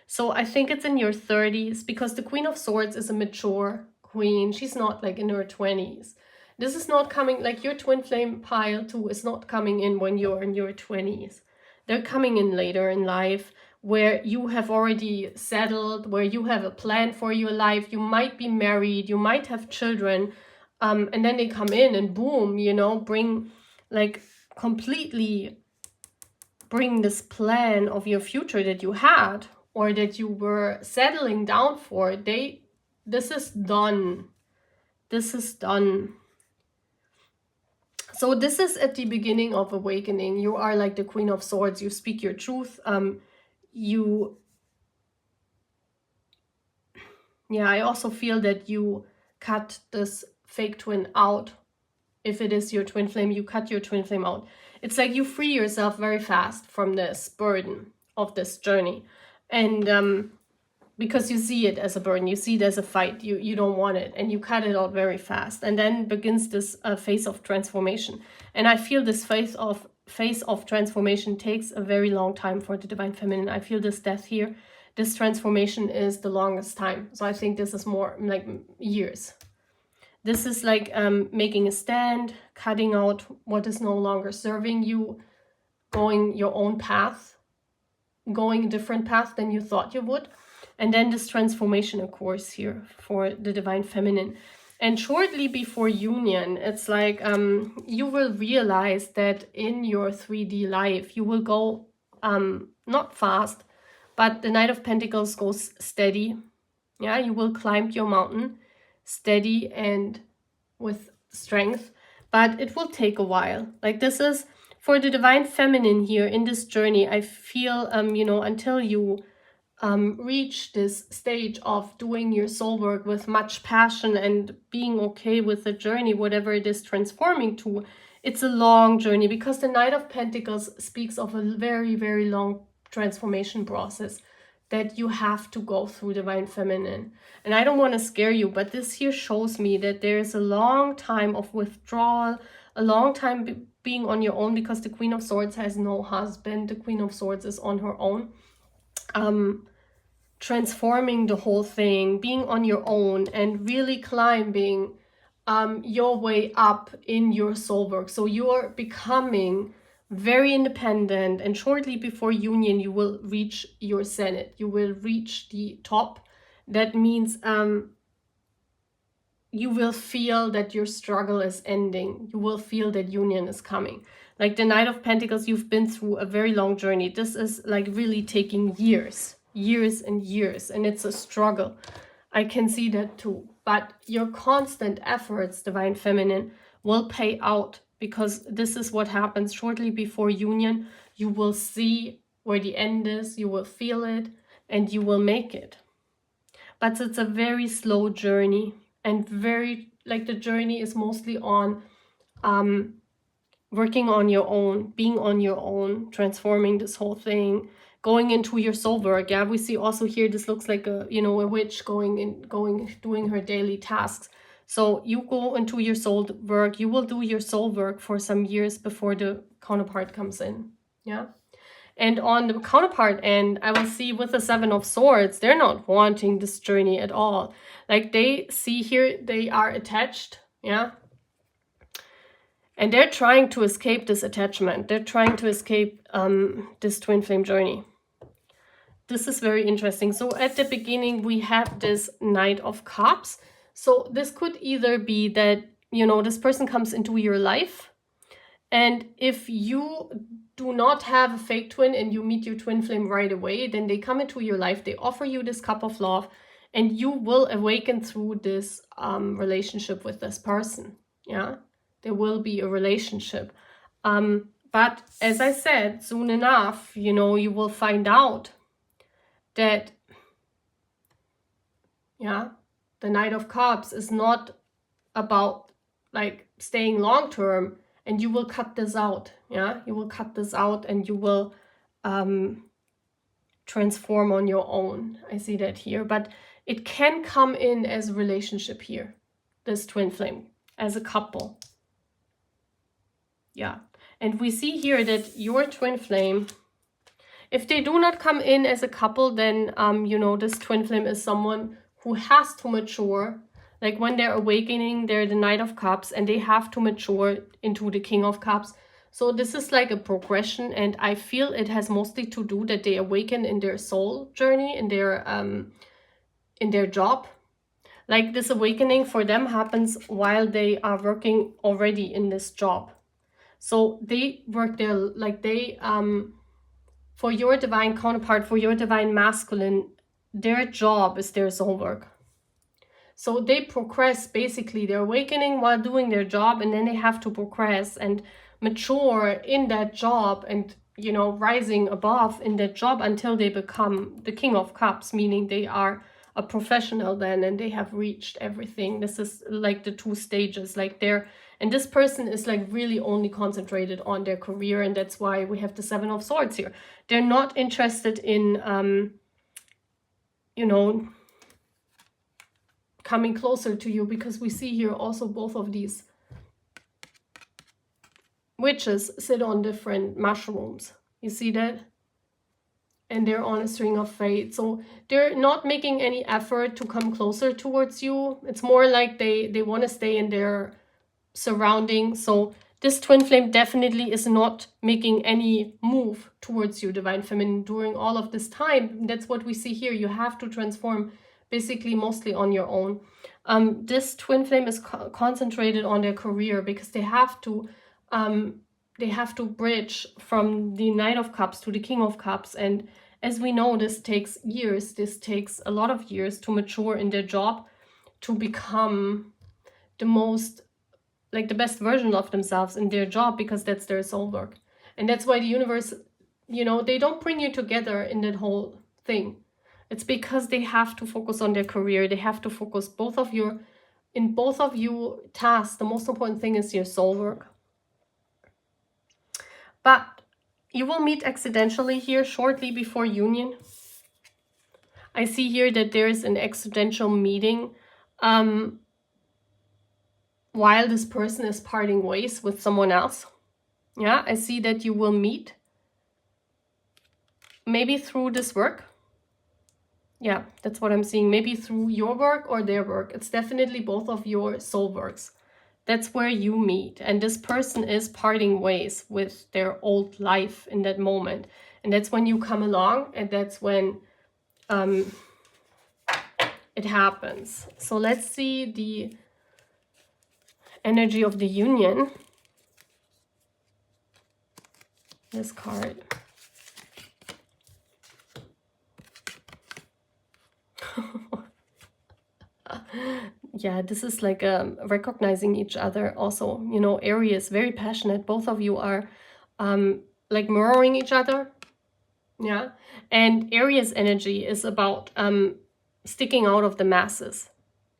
So I think it's in your 30s, because the Queen of Swords is a mature queen. She's not like in her 20s. This is not coming, like your twin flame pile too is not coming in when you're in your 20s. They're coming in later in life, where you have already settled, where you have a plan for your life. You might be married, you might have children, and then they come in and boom, you know, completely bring this plan of your future that you had, or that you were settling down for. This is done. This is done. So this is at the beginning of awakening. You are like the Queen of Swords. You speak your truth. I also feel that you cut this fake twin out. If it is your twin flame, you cut your twin flame out. It's like you free yourself very fast from this burden of this journey. And because you see it as a burden, you see it as a fight, you don't want it, and you cut it out very fast. And then begins this phase of transformation. And I feel this phase of transformation takes a very long time for the divine feminine. I feel this death here, this transformation is the longest time. So I think this is more like years. This is like making a stand, cutting out what is no longer serving you, going your own path, going a different path than you thought you would. And then this transformation, of course, here for the divine feminine. And shortly before union, it's like you will realize that in your 3D life, you will go not fast, but the Knight of Pentacles goes steady. Yeah, you will climb your mountain steady and with strength, but it will take a while. Like this is for the divine feminine here in this journey. I feel, until you reach this stage of doing your soul work with much passion and being okay with the journey, whatever it is transforming to, it's a long journey, because the Knight of Pentacles speaks of a very, very long transformation process that you have to go through, divine feminine. And I don't want to scare you, but this here shows me that there's a long time of withdrawal, a long time being on your own, because the Queen of Swords has no husband. The Queen of Swords is on her own. Transforming the whole thing, being on your own, and really climbing your way up in your soul work. So you're becoming very independent, and shortly before union you will reach your zenith, you will reach the top. That means you will feel that your struggle is ending, you will feel that union is coming. Like the Knight of Pentacles, you've been through a very long journey. This is like really taking years and years, and it's a struggle. I can see that too. But your constant efforts, Divine Feminine, will pay out, because this is what happens shortly before union. You will see where the end is, you will feel it, and you will make it. But it's a very slow journey, and very, like, the journey is mostly on working on your own, being on your own, transforming this whole thing, going into your soul work. Yeah, we see also here, this looks like a, you know, a witch doing her daily tasks. So you go into your soul work, you will do your soul work for some years before the counterpart comes in. Yeah. And on the counterpart end, I will see with the Seven of Swords, they're not wanting this journey at all. Like, they see here, they are attached. Yeah. And they're trying to escape this attachment. They're trying to escape this twin flame journey. This is very interesting. So at the beginning, we have this Knight of Cups. So this could either be that, you know, this person comes into your life. And if you do not have a fake twin and you meet your twin flame right away, then they come into your life, they offer you this cup of love, and you will awaken through this relationship with this person. Yeah. There will be a relationship. But as I said, soon enough, you know, you will find out that, yeah, the Knight of Cups is not about like staying long term, and you will cut this out. Yeah, you will cut this out and you will transform on your own. I see that here, but it can come in as a relationship here, this twin flame, as a couple. Yeah, and we see here that your twin flame, if they do not come in as a couple, then, you know, this twin flame is someone who has to mature. Like when they're awakening, they're the Knight of Cups, and they have to mature into the King of Cups. So this is like a progression, and I feel it has mostly to do that they awaken in their soul journey, in their job. Like this awakening for them happens while they are working already in this job. So they work there, like they, for your divine counterpart, for your divine masculine, their job is their soul work. So they progress, basically, they're awakening while doing their job, and then they have to progress and mature in that job and, you know, rising above in that job until they become the King of Cups, meaning they are a professional then and they have reached everything. This is like the two stages, like they're, and this person is like really only concentrated on their career, and that's why we have the Seven of Swords here. They're not interested in, you know, coming closer to you, because we see here also both of these witches sit on different mushrooms. You see that? And they're on a string of fate. So they're not making any effort to come closer towards you. It's more like they want to stay in their surroundings. So this twin flame definitely is not making any move towards you, Divine Feminine, during all of this time. That's what we see here. You have to transform basically mostly on your own. This twin flame is concentrated on their career, because they have to bridge from the Knight of Cups to the King of Cups. And as we know, this takes years. This takes a lot of years to mature in their job, to become the most, like the best version of themselves in their job, because that's their soul work. And that's why the universe, you know, they don't bring you together in that whole thing. It's because they have to focus on their career. They have to focus in both of you tasks. The most important thing is your soul work. But you will meet accidentally here shortly before union. I see here that there is an accidental meeting while this person is parting ways with someone else. Yeah, I see that you will meet. Maybe through this work. Yeah, that's what I'm seeing. Maybe through your work or their work. It's definitely both of your soul works. That's where you meet. And this person is parting ways with their old life in that moment. And that's when you come along, and that's when it happens. So let's see the energy of the union. This card. Yeah, this is like recognizing each other also. You know, Aries, very passionate. Both of you are like mirroring each other. Yeah. And Aries energy is about sticking out of the masses.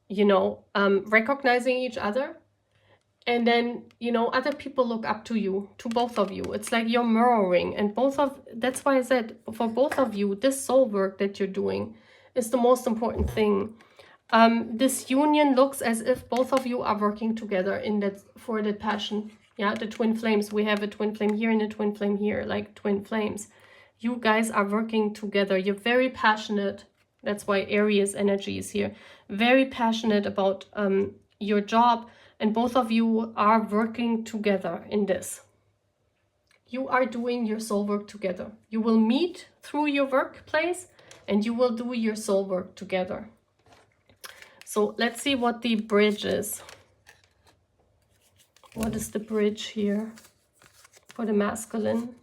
You know, recognizing each other. And then, you know, other people look up to you, to both of you. It's like you're mirroring. And that's why I said, for both of you, this soul work that you're doing is the most important thing. This union looks as if both of you are working together for that passion. Yeah, the twin flames. We have a twin flame here and a twin flame here, like twin flames. You guys are working together. You're very passionate. That's why Aries energy is here. Very passionate about your job, and both of you are working together in this. You are doing your soul work together. You will meet through your workplace, and you will do your soul work together. So let's see what the bridge is. What is the bridge here for the masculine?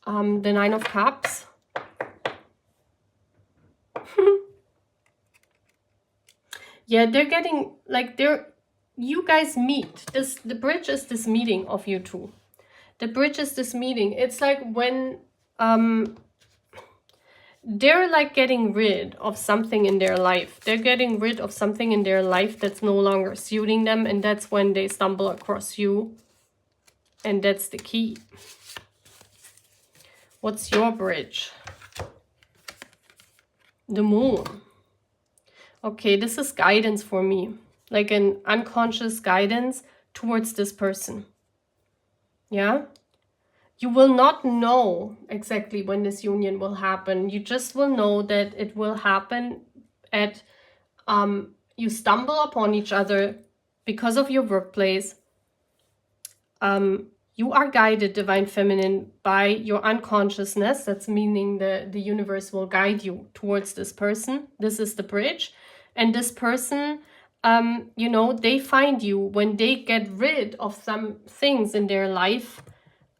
The Nine of Cups. Yeah, they're getting like you guys meet. The bridge is this meeting of you two. The bridge is this meeting. It's like when they're like getting rid of something in their life. They're getting rid of something in their life that's no longer suiting them, and that's when they stumble across you. And that's the key. What's your bridge? The Moon. Okay, this is guidance for me. Like an unconscious guidance towards this person. Yeah? You will not know exactly when this union will happen. You just will know that it will happen at, you stumble upon each other because of your workplace. You are guided, Divine Feminine, by your unconsciousness. That's meaning the universe will guide you towards this person. This is the bridge. And this person, you know, they find you when they get rid of some things in their life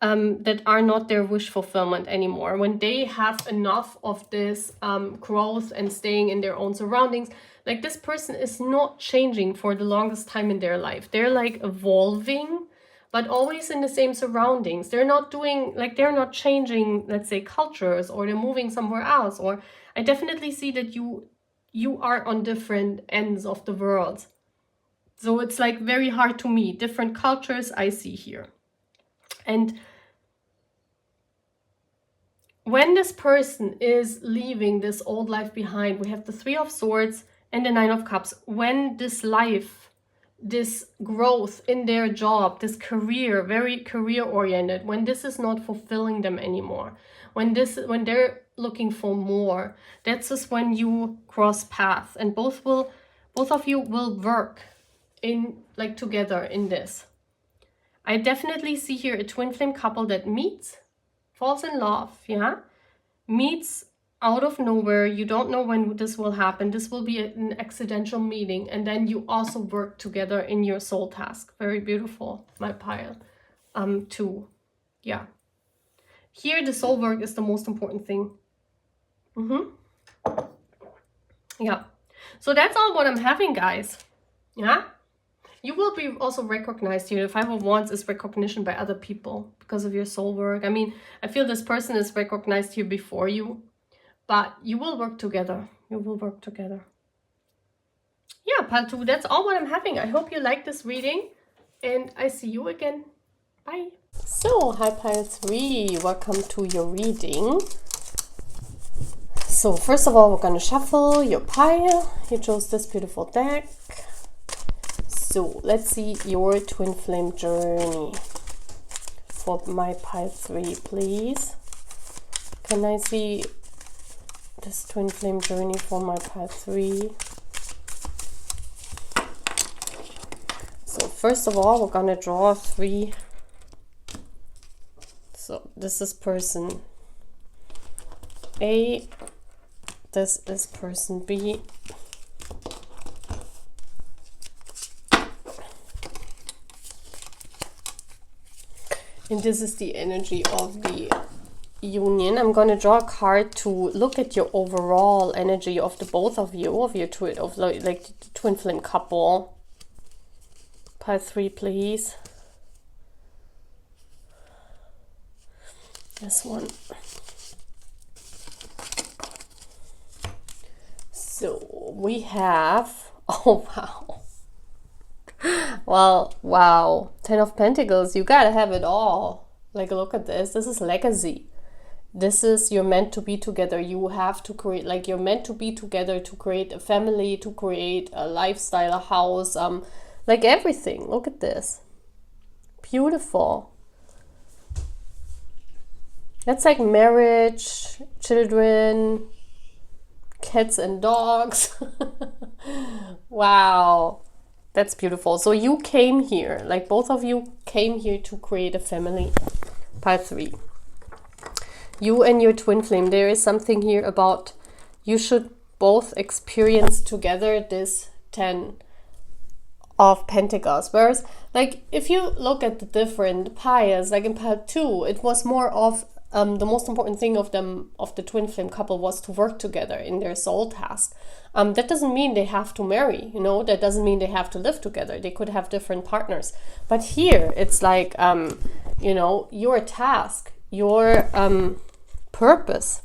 that are not their wish fulfillment anymore. When they have enough of this growth and staying in their own surroundings, like this person is not changing for the longest time in their life. They're like evolving, but always in the same surroundings. They're not doing, like they're not changing, let's say, cultures, or they're moving somewhere else. Or I definitely see that you are on different ends of the world. So it's like very hard to meet. Different cultures I see here. And when this person is leaving this old life behind, we have the Three of Swords and the Nine of Cups. When this life, this growth in their job, this career, very career oriented, when this is not fulfilling them anymore, when they're looking for more, that's just when you cross paths, and both of you will work in like together in this. I definitely see here a twin flame couple that meets, falls in love, yeah, meets out of nowhere. You don't know when this will happen. This will be an accidental meeting, and then you also work together in your soul task. Very beautiful, my pile. Too, yeah. Here the soul work is the most important thing. Yeah. So that's all what I'm having, guys. Yeah. You will be also recognized here. The Five of Wands is recognition by other people because of your soul work. I mean, I feel this person is recognized here before you, but you will work together. You will work together. Yeah, pile 2, that's all what I'm having. I hope you like this reading, and I see you again. Bye. So, hi pile 3, welcome to your reading. So, first of all, we're going to shuffle your pile. You chose this beautiful deck. So let's see your twin flame journey for my pile 3, please. Can I see this twin flame journey for my pile 3. So first of all, we're gonna draw 3. So this is person A, this is person B, and this is the energy of the union. I'm going to draw a card to look at your overall energy of the both of you, of your like the twin flame couple. Pile 3, please. This one. So we have, oh wow. Well, wow. 10 of Pentacles, you gotta have it all. Like, look at this. This is legacy. This is, you're meant to be together. You have to create, like, you're meant to be together to create a family, to create a lifestyle, a house, like everything. Look at this. Beautiful. That's like marriage, children, cats and dogs. Wow. That's beautiful. So you came here, like both of you came here to create a family. Pile 3. You and your twin flame, there is something here about you should both experience together this 10 of Pentacles. Whereas, like, if you look at the different piles, like in pile 2, it was more of the most important thing of the twin flame couple was to work together in their soul task. That doesn't mean they have to marry, you know, that doesn't mean they have to live together. They could have different partners. But here it's like, you know, your task, your purpose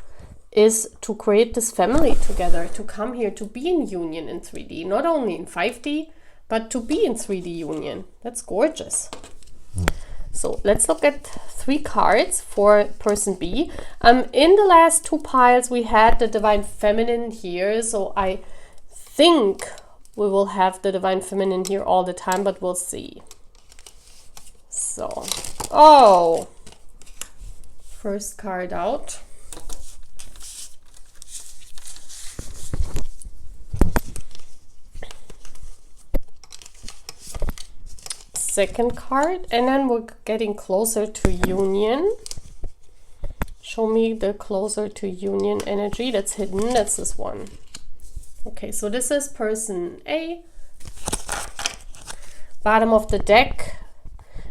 is to create this family together, to come here, to be in union in 3D, not only in 5D, but to be in 3D union. That's gorgeous. So let's look at 3 cards for person B. In the last 2 piles, we had the Divine Feminine here. So I think we will have the Divine Feminine here all the time, but we'll see. So, oh, first card out. Second card, and then we're getting closer to union. Show me the closer to union energy that's hidden. That's this one. Okay, so this is person A. Bottom of the deck,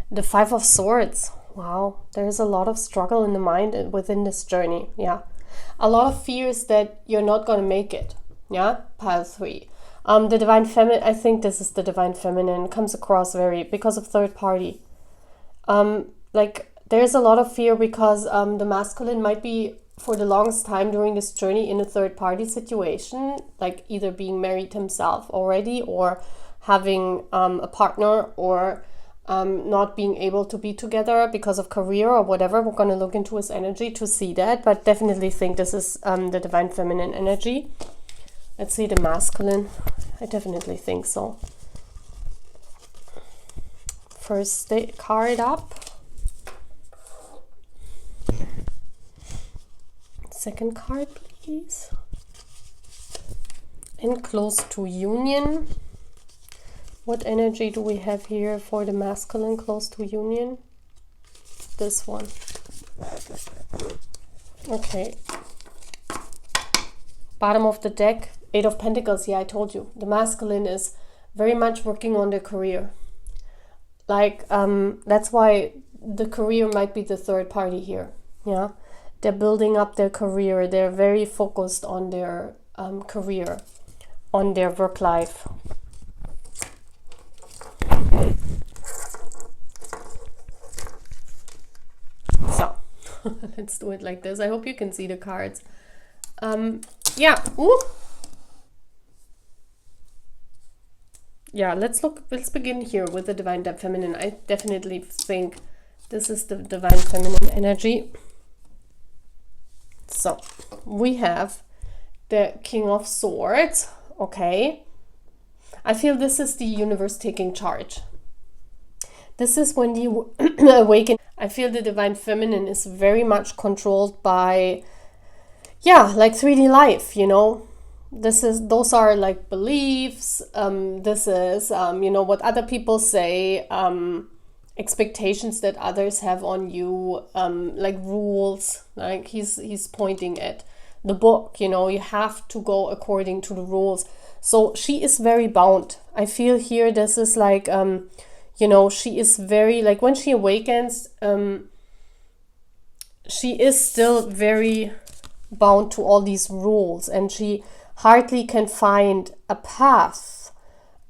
the 5 of Swords. Wow, there's a lot of struggle in the mind within this journey. Yeah, a lot of fears that you're not going to make it. Yeah, pile 3. The Divine Feminine, I think this is the Divine Feminine, comes across very, because of third party. Like, there's a lot of fear because the masculine might be, for the longest time during this journey, in a third party situation, like either being married himself already or having a partner, or not being able to be together because of career or whatever. We're going to look into his energy to see that, but definitely think this is the Divine Feminine energy. Let's see the masculine. I definitely think so. First card up. Second card, please. And close to union. What energy do we have here for the masculine close to union? This one. Okay. Bottom of the deck. 8 of Pentacles, yeah, I told you. The masculine is very much working on their career. Like, that's why the career might be the third party here. Yeah, they're building up their career. They're very focused on their career, on their work life. So, let's do it like this. I hope you can see the cards. Yeah, ooh. Yeah, let's begin here with the Divine Feminine. I definitely think this is the Divine Feminine energy. So, we have the King of Swords, okay? I feel this is the universe taking charge. This is when you awaken. I feel the Divine Feminine is very much controlled by yeah, like 3D life, those are like beliefs. This is, what other people say, expectations that others have on you, like rules, like he's pointing at the book, you have to go according to the rules. So she is very bound. I feel here this is like, she is very, like when she awakens, she is still very bound to all these rules, and she hardly can find a path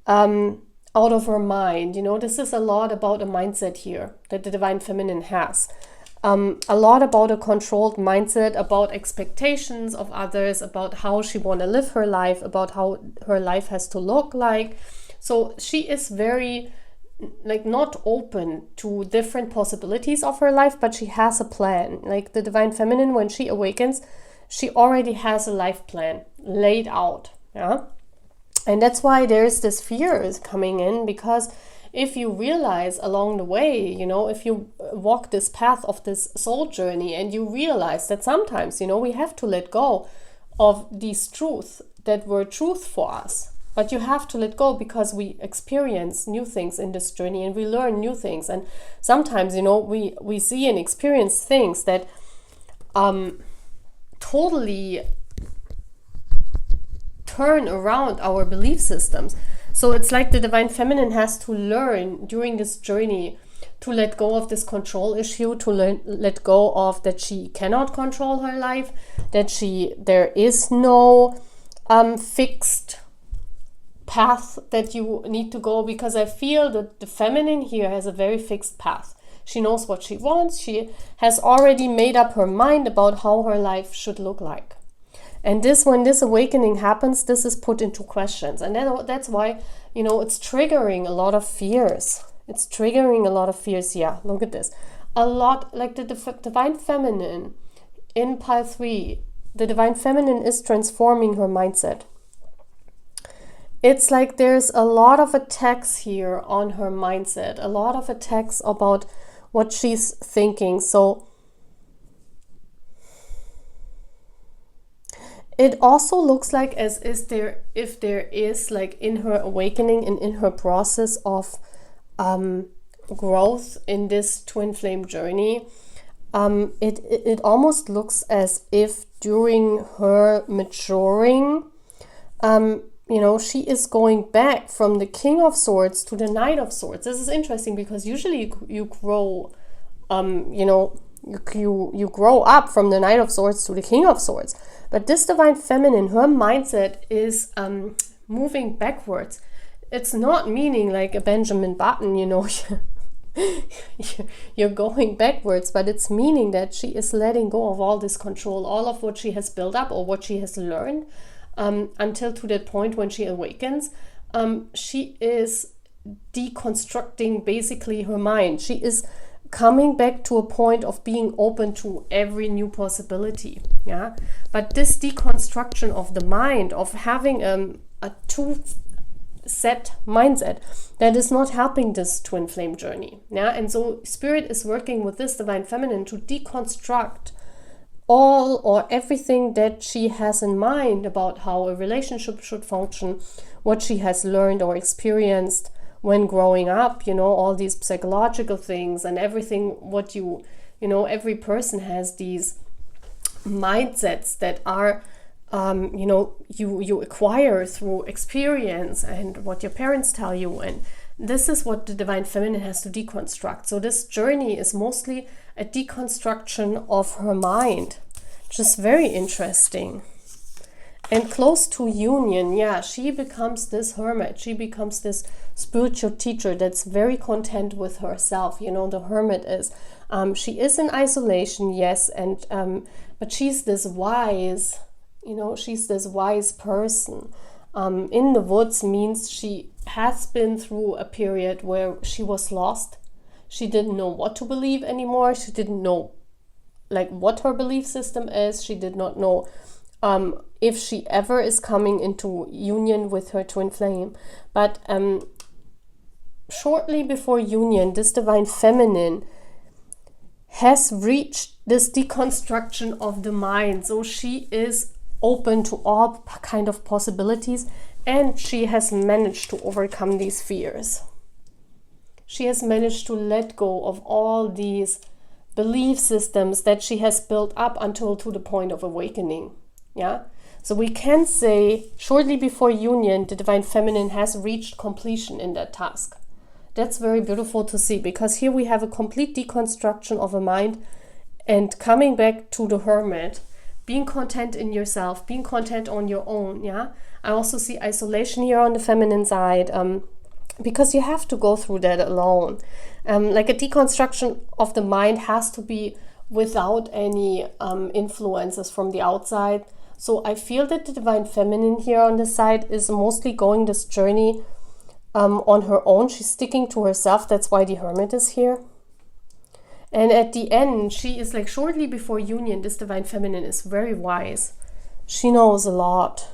out of her mind. This is a lot about a mindset here that the Divine Feminine has. A lot about a controlled mindset, about expectations of others, about how she want to live her life, about how her life has to look like. So she is very, like, not open to different possibilities of her life, but she has a plan. Like the Divine Feminine, when she awakens, she already has a life plan laid out. Yeah. And that's why there's this fear is coming in, because if you realize along the way, if you walk this path of this soul journey and you realize that sometimes, we have to let go of these truths that were truth for us. But you have to let go because we experience new things in this journey and we learn new things. And sometimes, we see and experience things that totally turn around our belief systems. So it's like the Divine Feminine has to learn during this journey to let go of this control issue, to let go of that she cannot control her life, that there is no fixed path that you need to go, because I feel that the feminine here has a very fixed path. She knows what she wants. She has already made up her mind about how her life should look like. And when this awakening happens, this is put into questions. And that's why, it's triggering a lot of fears. It's triggering a lot of fears. Yeah, look at this. A lot, like the Divine Feminine in pile 3, the Divine Feminine is transforming her mindset. It's like there's a lot of attacks here on her mindset, a lot of attacks about what she's thinking. So it also looks like if there is, like, in her awakening and in her process of growth in this twin flame journey, it almost looks as if during her maturing, she is going back from the King of Swords to the Knight of Swords. This is interesting because usually you grow, you grow up from the Knight of Swords to the King of Swords. But this Divine Feminine, her mindset is moving backwards. It's not meaning like a Benjamin Button, you're going backwards, but it's meaning that she is letting go of all this control, all of what she has built up or what she has learned until to that point when she awakens. She is deconstructing basically her mind. She is coming back to a point of being open to every new possibility. Yeah, but this deconstruction of the mind, of having a two-set mindset, that is not helping this twin flame journey. Yeah, and so Spirit is working with this Divine Feminine to deconstruct all or everything that she has in mind about how a relationship should function, what she has learned or experienced when growing up, all these psychological things and everything, what every person has these mindsets that are, you acquire through experience and what your parents tell you. And this is what the Divine Feminine has to deconstruct. So this journey is mostly a deconstruction of her mind, which is very interesting. And close to union, yeah, she becomes this hermit. She becomes this spiritual teacher that's very content with herself. The hermit is. She is in isolation, yes, and but she's this wise, she's this wise person. In the woods means she has been through a period where she was lost. She didn't know what to believe anymore. She didn't know, like, what her belief system is. She did not know if she ever is coming into union with her twin flame. But shortly before union, this Divine Feminine has reached this deconstruction of the mind. So she is open to all kind of possibilities, and she has managed to overcome these fears. She has managed to let go of all these belief systems that she has built up until to the point of awakening. Yeah. So we can say shortly before union, the Divine Feminine has reached completion in that task. That's very beautiful to see, because here we have a complete deconstruction of a mind and coming back to the Hermit, being content in yourself, being content on your own. Yeah. I also see isolation here on the feminine side, because you have to go through that alone. Like a deconstruction of the mind has to be without any influences from the outside. So I feel that the Divine Feminine here on this side is mostly going this journey on her own. She's sticking to herself. That's why the Hermit is here. And at the end, she is like shortly before union, this Divine Feminine is very wise. She knows a lot.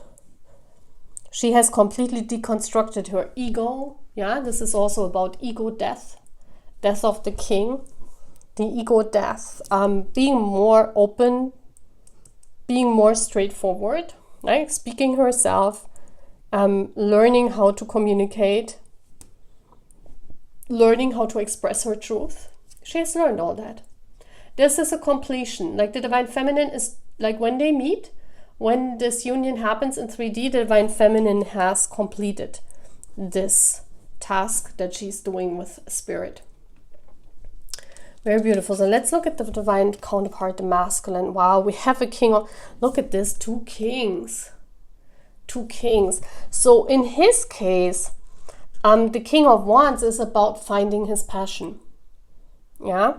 She has completely deconstructed her ego. Yeah, this is also about ego death, death of the king, the ego death, being more open, being more straightforward, right? Speaking herself, learning how to communicate, learning how to express her truth. She has learned all that. This is a completion. Like the Divine Feminine is like when they meet, when this union happens in 3D, the Divine Feminine has completed this task that she's doing with Spirit. Very beautiful. So let's look at the divine counterpart, the masculine. Wow, we have a king of, look at this, 2 kings. 2 kings. So in his case, the King of Wands is about finding his passion. Yeah,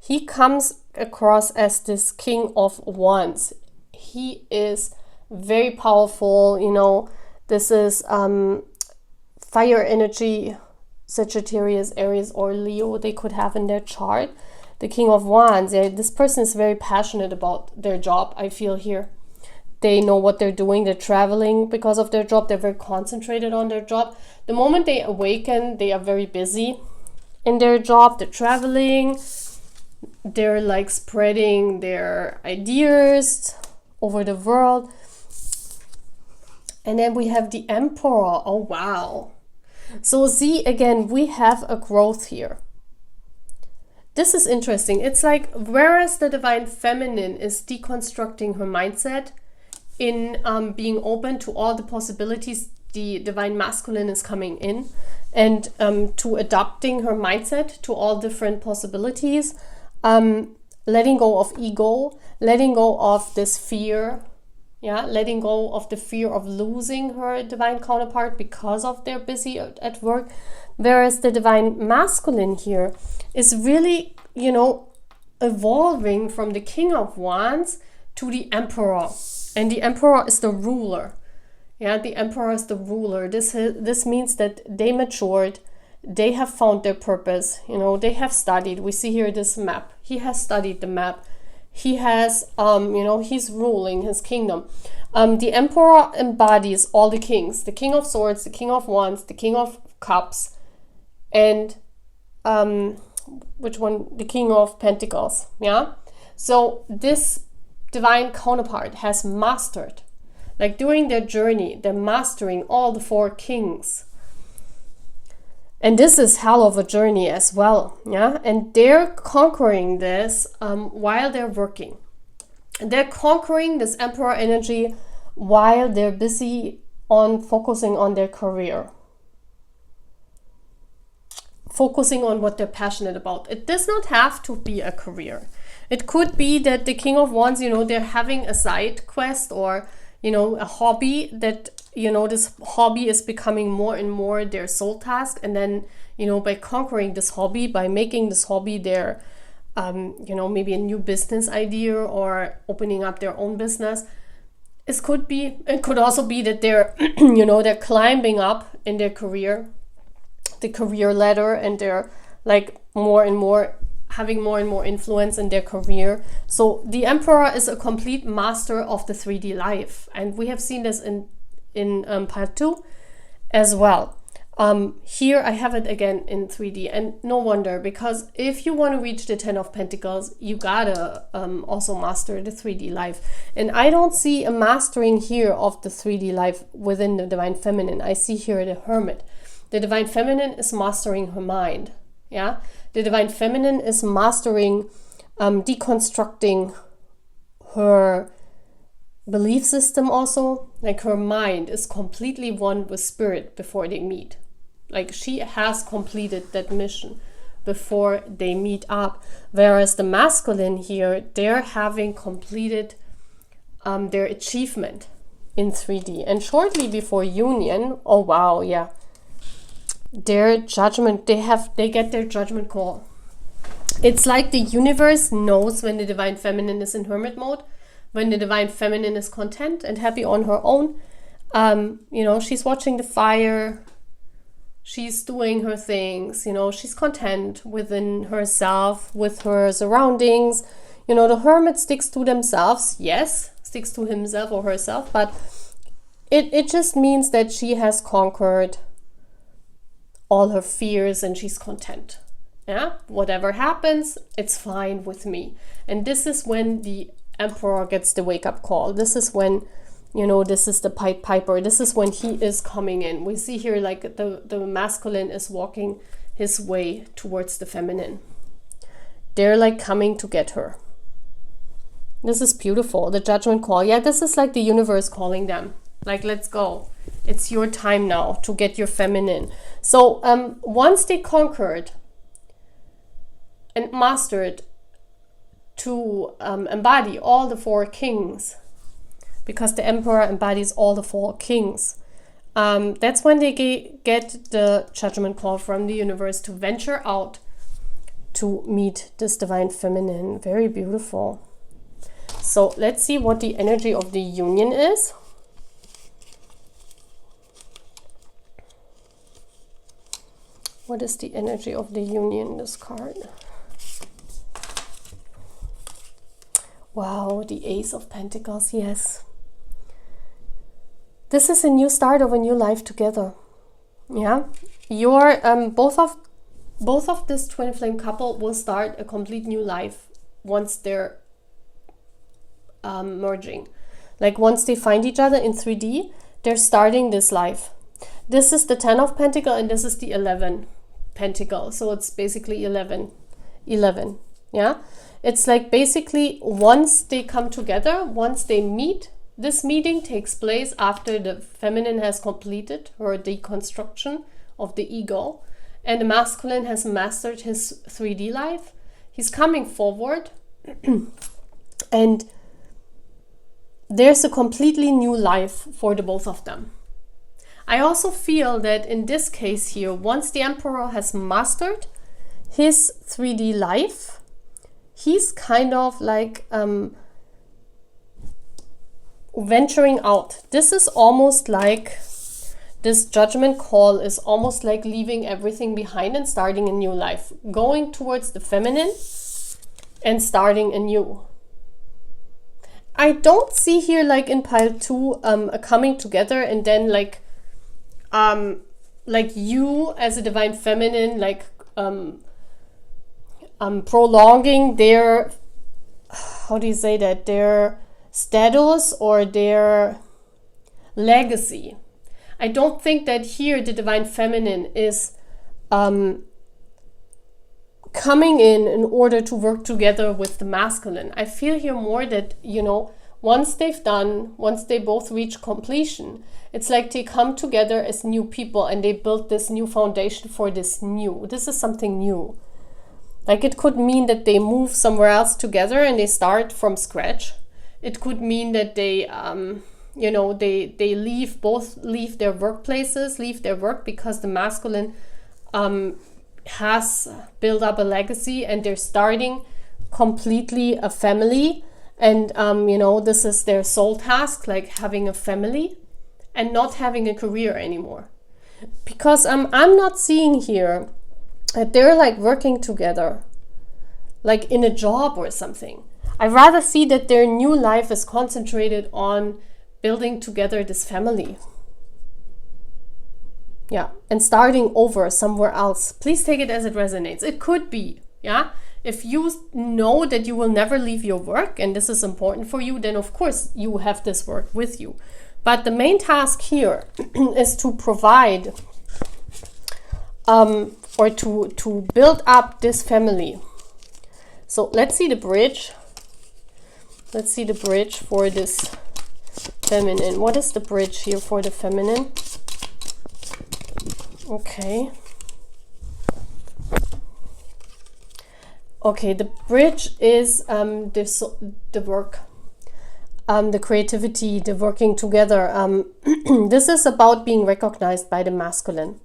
he comes across as this King of Wands. He is very powerful. You know, this is fire energy, Sagittarius, Aries, or Leo. They could have in their chart. The King of Wands. Yeah, this person is very passionate about their job. I feel here. They know what they're doing. They're traveling because of their job. They're very concentrated on their job. The moment they awaken, they are very busy in their job. They're traveling. They're like spreading their ideas over the world. And then we have the Emperor. Oh, wow. So see, again, we have a growth here. This is interesting. It's like, whereas the Divine Feminine is deconstructing her mindset, in being open to all the possibilities, the Divine Masculine is coming in and to adapting her mindset to all different possibilities, letting go of ego, letting go of this fear, yeah, letting go of the fear of losing her divine counterpart because of they're busy at work. Whereas the Divine Masculine here is really, you know, evolving from the King of Wands to the Emperor. And the Emperor is the ruler. Yeah, the Emperor is the ruler. This means that they matured. They have found their purpose. You know, they have studied. We see here this map. He has studied the map. He has, you know, he's ruling his kingdom. The Emperor embodies all the kings. The King of Swords, the King of Wands, the King of Cups, and which one? The King of Pentacles. Yeah. So this divine counterpart has mastered, like during their journey, they're mastering all the 4 kings. And this is hell of a journey as well. Yeah. And they're conquering this while they're working. They're conquering this Emperor energy while they're busy on focusing on their career. Focusing on what they're passionate about. It does not have to be a career. It could be that the King of Wands, you know, they're having a side quest or, you know, a hobby that, you know, this hobby is becoming more and more their soul task. And then, you know, by conquering this hobby, by making this hobby their, you know, maybe a new business idea or opening up their own business. It could also be that they're, you know, they're climbing up in their career, the career ladder, and they're like more and more having more and more influence in their career. So the Emperor is a complete master of the 3D life. And we have seen this in part 2 as well. Here I have it again in 3D, and no wonder, because if you want to reach the 10 of Pentacles, you gotta also master the 3D life. And I don't see a mastering here of the 3D life within the Divine Feminine. I see here the Hermit. The Divine Feminine is mastering her mind. Yeah, the Divine Feminine is mastering, deconstructing her belief system also. Like, her mind is completely one with spirit before they meet. Like, she has completed that mission before they meet up. Whereas the masculine here, they're having completed their achievement in 3D. And shortly before union, oh wow, yeah, their judgment, they get their judgment call. It's like the universe knows when the Divine Feminine is in hermit mode, when the Divine Feminine is content and happy on her own. You know, she's watching the fire, she's doing her things, you know, she's content within herself, with her surroundings. You know, the hermit sticks to themselves, yes, sticks to himself or herself, but it just means that she has conquered all her fears and she's content. Yeah, whatever happens, it's fine with me. And this is when the Emperor gets the wake-up call. This is when, you know, this is the Pied Piper. This is when he is coming in. We see here like the masculine is walking his way towards the feminine. They're like coming to get her. This is beautiful. The judgment call. Yeah, this is like the universe calling them. Like, let's go. It's your time now to get your feminine. So once they conquered and mastered to embody all the 4 kings, because the Emperor embodies all the 4 kings, that's when they get the judgment call from the universe to venture out to meet this Divine Feminine. Very beautiful. So let's see what the energy of the union is. What is the energy of the union, this card? Wow, the Ace of Pentacles, yes. This is a new start of a new life together. Yeah, your both of this twin flame couple will start a complete new life once they're merging. Like, once they find each other in 3D, they're starting this life. This is the 10 of Pentacles and this is the 11 Pentacle. So it's basically 11. Yeah, it's like basically once they come together, once they meet, this meeting takes place after the feminine has completed her deconstruction of the ego and the masculine has mastered his 3D life. He's coming forward and there's a completely new life for the both of them. I also feel that in this case here, once the Emperor has mastered his 3D life, he's kind of like venturing out. This is almost like, this judgment call is almost like leaving everything behind and starting a new life, going towards the feminine and starting anew. I don't see here, like in pile 2, a coming together and then like you as a Divine Feminine, like prolonging their, how do you say that, their status or their legacy. I don't think that here the Divine Feminine is coming in order to work together with the masculine. I feel here more that, you know, once they both reach completion, it's like they come together as new people and they build this new foundation for this new. This is something new. Like, it could mean that they move somewhere else together and they start from scratch. It could mean that they, you know, they leave their workplaces, leave their work, because the masculine has built up a legacy and they're starting completely a family. And, you know, this is their soul task, like having a family and not having a career anymore. Because I'm not seeing here that they're like working together, like in a job or something. I rather see that their new life is concentrated on building together this family. Yeah, and starting over somewhere else. Please take it as it resonates. It could be, yeah. If you know that you will never leave your work and this is important for you, then of course you have this work with you. But the main task here is to provide or to build up this family. So let's see the bridge. Let's see the bridge for this feminine. What is the bridge here for the feminine? Okay. Okay, the bridge is the work, the creativity, the working together. This is about being recognized by the masculine.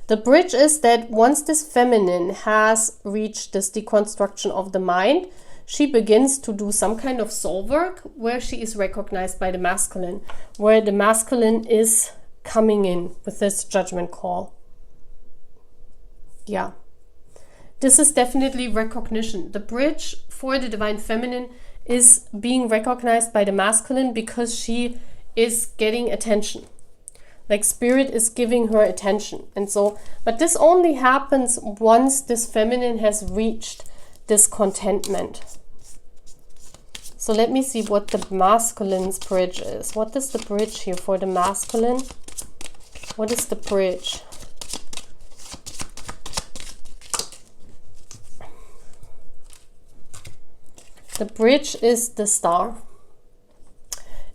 The bridge is that once this feminine has reached this deconstruction of the mind, she begins to do some kind of soul work where she is recognized by the masculine, where the masculine is coming in with this judgment call. Yeah. This is definitely recognition. The bridge for the divine feminine is being recognized by the masculine because she is getting attention. Like spirit is giving her attention. And so, but this only happens once this feminine has reached this contentment. So let me see what the masculine's bridge is. What is the bridge here for the masculine? What is the bridge? The bridge is the star.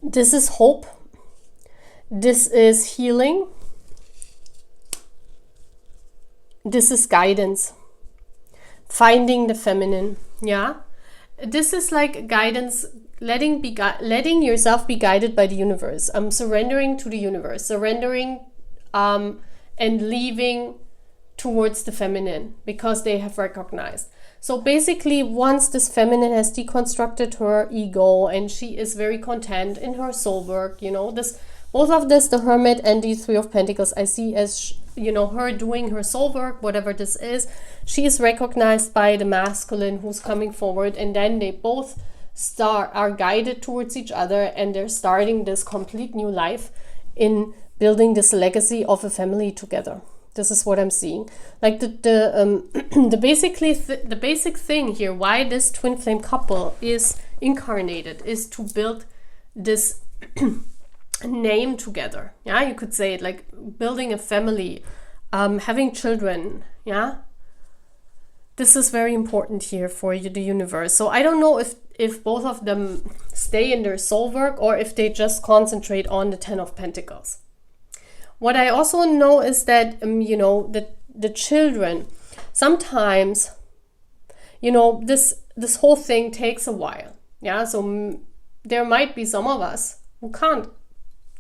This is hope. This is healing. This is guidance. Finding the feminine. Yeah. This is like guidance, letting yourself be guided by the universe. Surrendering to the universe. Surrendering and leaving towards the feminine because they have recognized. So basically, once this feminine has deconstructed her ego and she is very content in her soul work, you know, this, both of this, the Hermit and the Three of Pentacles, I see as, you know, her doing her soul work, whatever this is. She is recognized by the masculine who's coming forward, and then they both are guided towards each other, and they're starting this complete new life in building this legacy of a family together. This is what I'm seeing. Like the basic thing here, why this twin flame couple is incarnated, is to build this name together. Yeah, you could say it like building a family, having children. Yeah, this is very important here for you, the universe. So I don't know if both of them stay in their soul work or if they just concentrate on the Ten of Pentacles. What I also know is that, you know, the children, sometimes, you know, this whole thing takes a while. Yeah, so there might be some of us who can't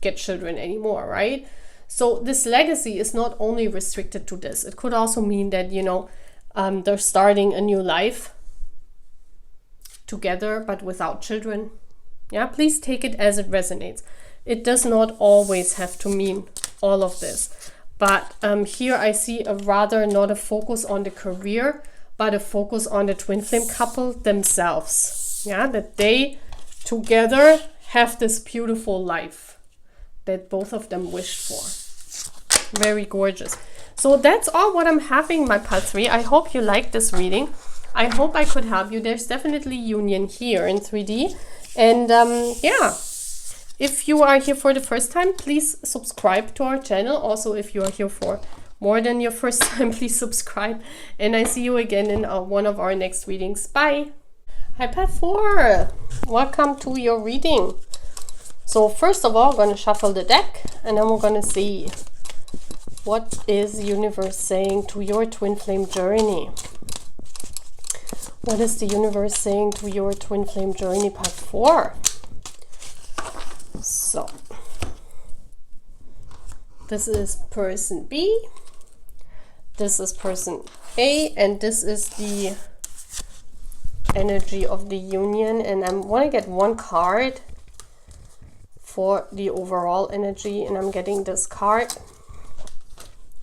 get children anymore, right? So this legacy is not only restricted to this. It could also mean that, you know, they're starting a new life together, but without children. Yeah, please take it as it resonates. It does not always have to mean all of this, but here I see a rather not a focus on the career, but a focus on the twin flame couple themselves. Yeah, that they together have this beautiful life that both of them wished for. Very gorgeous. So that's all what I'm having, my part 3. I hope you like this reading. I hope I could help you. There's definitely union here in 3D, and yeah. If you are here for the first time, please subscribe to our channel. Also, if you are here for more than your first time, please subscribe. And I see you again in one of our next readings. Bye. Hi, Part 4. Welcome to your reading. So first of all, I'm going to shuffle the deck, and then we're going to see what is the universe saying to your twin flame journey. What is the universe saying to your twin flame journey, Part 4? So, this is person B, this is person A, and this is the energy of the union. And I want to get one card for the overall energy, and I'm getting this card.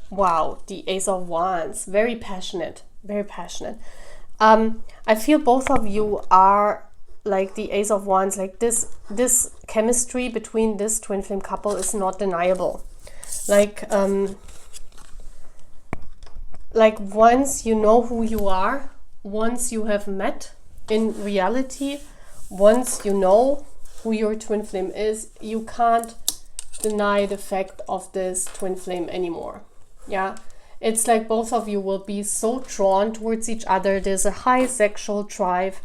Wow, the Ace of Wands. Very passionate, very passionate. I feel both of you are like the Ace of Wands, like this chemistry between this twin flame couple is not deniable. Like like once you know who you are, once you have met in reality, once you know who your twin flame is, you can't deny the fact of this twin flame anymore. Yeah, it's like both of you will be so drawn towards each other. There's a high sexual drive.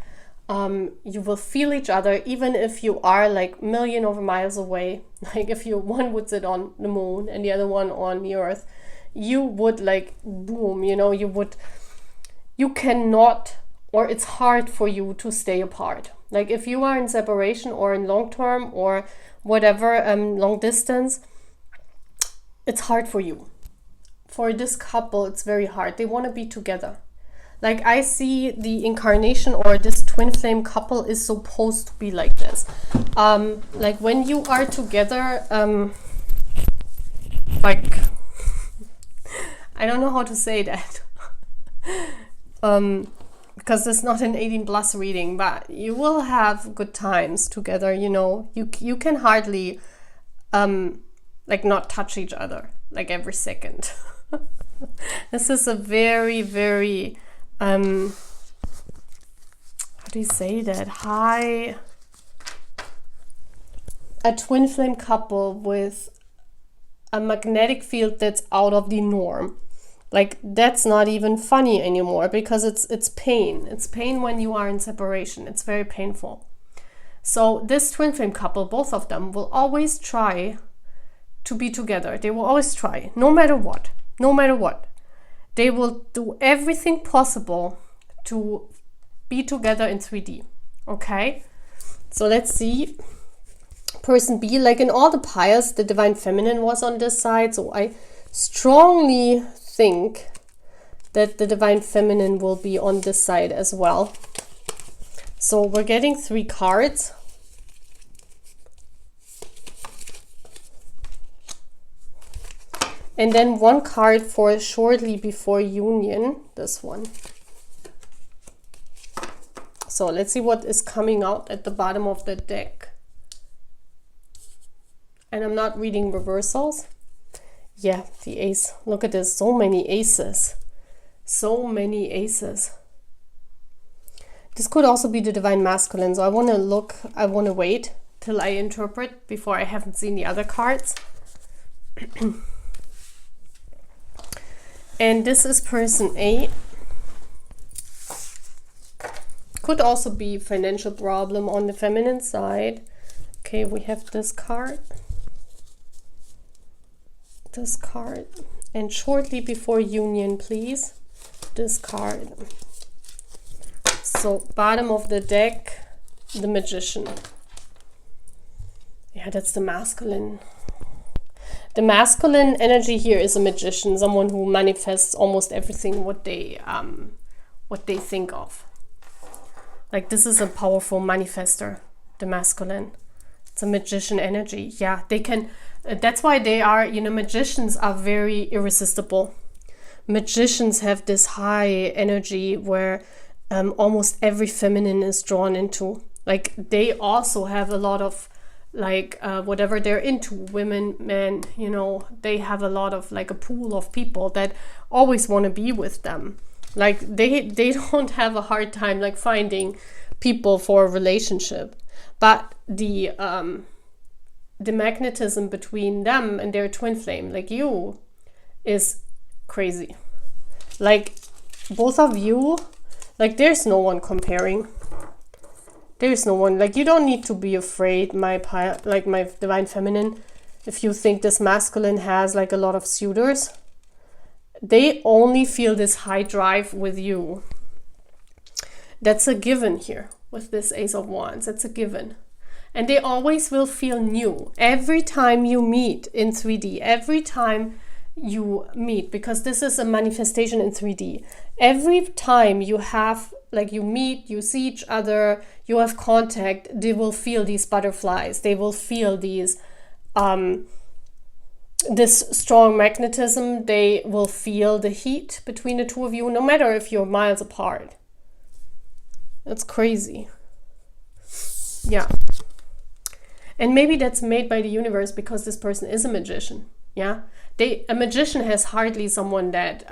You will feel each other even if you are like million over miles away. Like if you one would sit on the moon and the other one on the earth, you would like boom, you know, you cannot, or it's hard for you to stay apart. Like if you are in separation or in long term or whatever, long distance, it's hard for you. For this couple, it's very hard. They want to be together. Like I see the incarnation or this twin flame couple is supposed to be like this. Like when you are together, like, I don't know how to say that. Because it's not an 18 plus reading, but you will have good times together, you know. You can hardly like not touch each other like every second. This is a very, very how do you say that? A twin flame couple with a magnetic field that's out of the norm. Like that's not even funny anymore because it's pain. It's pain when you are in separation. It's very painful. So this twin flame couple, both of them, will always try to be together. They will always try, no matter what. No matter what. They will do everything possible to be together in 3D. Okay? So let's see. Person B, like in all the piles, the divine feminine was on this side. So I strongly think that the divine feminine will be on this side as well. So we're getting 3 cards. And then 1 card for shortly before union, this one. So let's see what is coming out at the bottom of the deck. And I'm not reading reversals. Yeah, the ace. Look at this, so many aces. So many aces. This could also be the divine masculine. So I want to wait till I interpret before I haven't seen the other cards. And this is person A. Could also be financial problem on the feminine side. Okay, we have this card. This card. And shortly before union, please. This card. So bottom of the deck, the magician. Yeah, that's the masculine. The masculine energy here is a magician, someone who manifests almost everything what they think of. Like this is a powerful manifester, the masculine. It's a magician energy. Yeah, they can. That's why they are. You know, magicians are very irresistible. Magicians have this high energy where almost every feminine is drawn into. Like they also have a lot of. Like whatever they're into, women, men, you know, they have a lot of like a pool of people that always want to be with them. Like they don't have a hard time like finding people for a relationship, but the magnetism between them and their twin flame, like you, is crazy. Like both of you, like there's no one comparing. There's no one, like you don't need to be afraid, my divine feminine, if you think this masculine has like a lot of suitors. They only feel this high drive with you. That's a given here with this Ace of Wands. That's a given. And they always will feel new every time you meet in 3D, every time you meet, because this is a manifestation in 3D. Every time you have, like you meet, you see each other, you have contact, they will feel these butterflies. They will feel these, this strong magnetism. They will feel the heat between the two of you, no matter if you're miles apart. That's crazy. Yeah. And maybe that's made by the universe because this person is a magician. Yeah. A magician has hardly someone that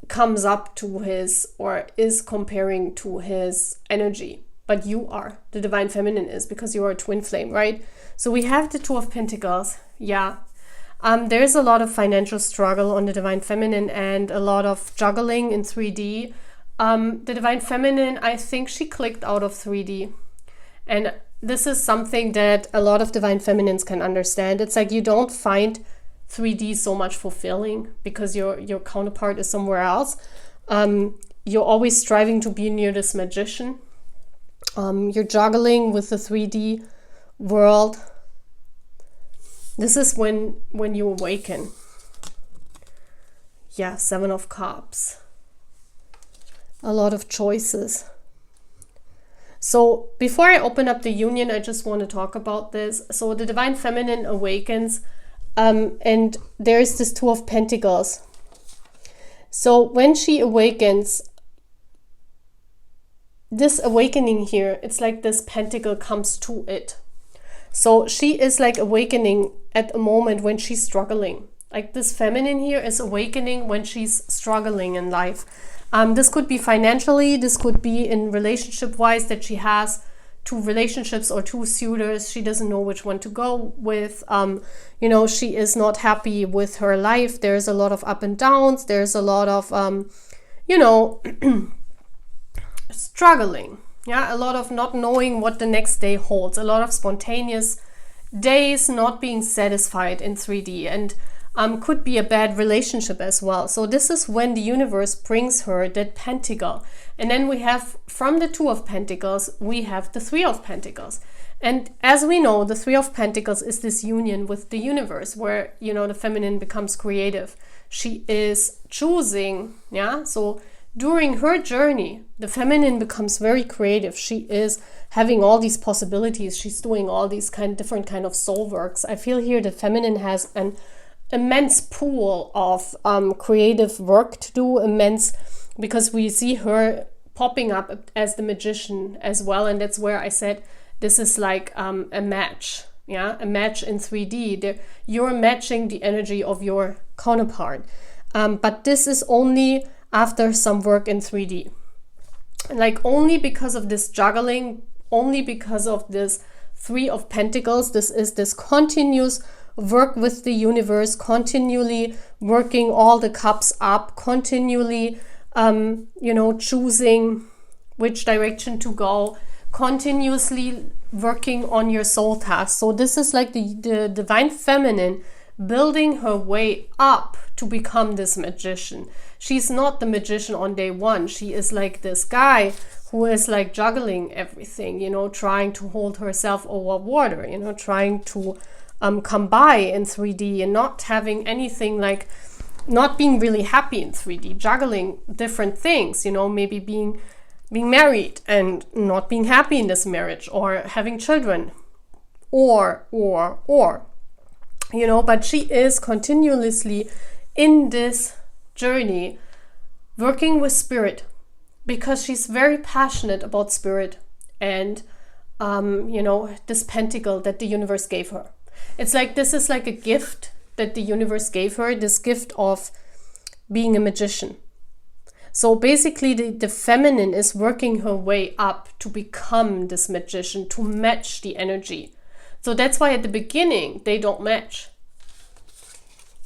comes up to his or is comparing to his energy. But you are, the Divine Feminine is, because you are a twin flame, right? So we have the Two of Pentacles. Yeah. There's a lot of financial struggle on the Divine Feminine and a lot of juggling in 3D. The Divine Feminine, I think she clicked out of 3D. And this is something that a lot of Divine Feminines can understand. It's like you don't find 3D so much fulfilling because your counterpart is somewhere else. You're always striving to be near this magician. You're juggling with the 3D world. This is when you awaken. Yeah, 7 of Cups. A lot of choices. So before I open up the union, I just want to talk about this. So the Divine Feminine awakens, and there's this Two of Pentacles. So when she awakens, this awakening here, it's like this pentacle comes to it. So she is like awakening at a moment when she's struggling. Like this feminine here is awakening when she's struggling in life. This could be financially, this could be in relationship-wise, that she has 2 relationships or 2 suitors. She doesn't know which one to go with. You know, she is not happy with her life. There's a lot of up and downs. There's a lot of, you know, struggling. Yeah, a lot of not knowing what the next day holds. A lot of spontaneous days, not being satisfied in 3D. And could be a bad relationship as well. So this is when the universe brings her that pentacle. And then we have, from the Two of Pentacles, we have the Three of Pentacles. And as we know, the Three of Pentacles is this union with the universe where, you know, the feminine becomes creative. She is choosing, yeah? So during her journey, the feminine becomes very creative. She is having all these possibilities. She's doing all these different kind of soul works. I feel here the feminine has an immense pool of creative work to do, immense, because we see her popping up as the magician as well. And that's where I said this is like a match, yeah, a match in 3D. You're matching the energy of your counterpart, but this is only after some work in 3D, like only because of this juggling, only because of this Three of Pentacles. This is this continuous work with the universe, continually working all the cups up, continually, you know, choosing which direction to go, continuously working on your soul task. So this is like the Divine Feminine building her way up to become this magician. She's not the magician on day one. She is like this guy who is like juggling everything, you know, trying to hold herself over water, you know, trying to come by in 3D and not having anything, like not being really happy in 3D, juggling different things, you know, maybe being married and not being happy in this marriage, or having children, or, you know, but she is continuously in this journey working with spirit, because she's very passionate about spirit and, you know, this pentacle that the universe gave her. It's like, this is like a gift that the universe gave her, this gift of being a magician. So basically the feminine is working her way up to become this magician, to match the energy. So that's why at the beginning, they don't match.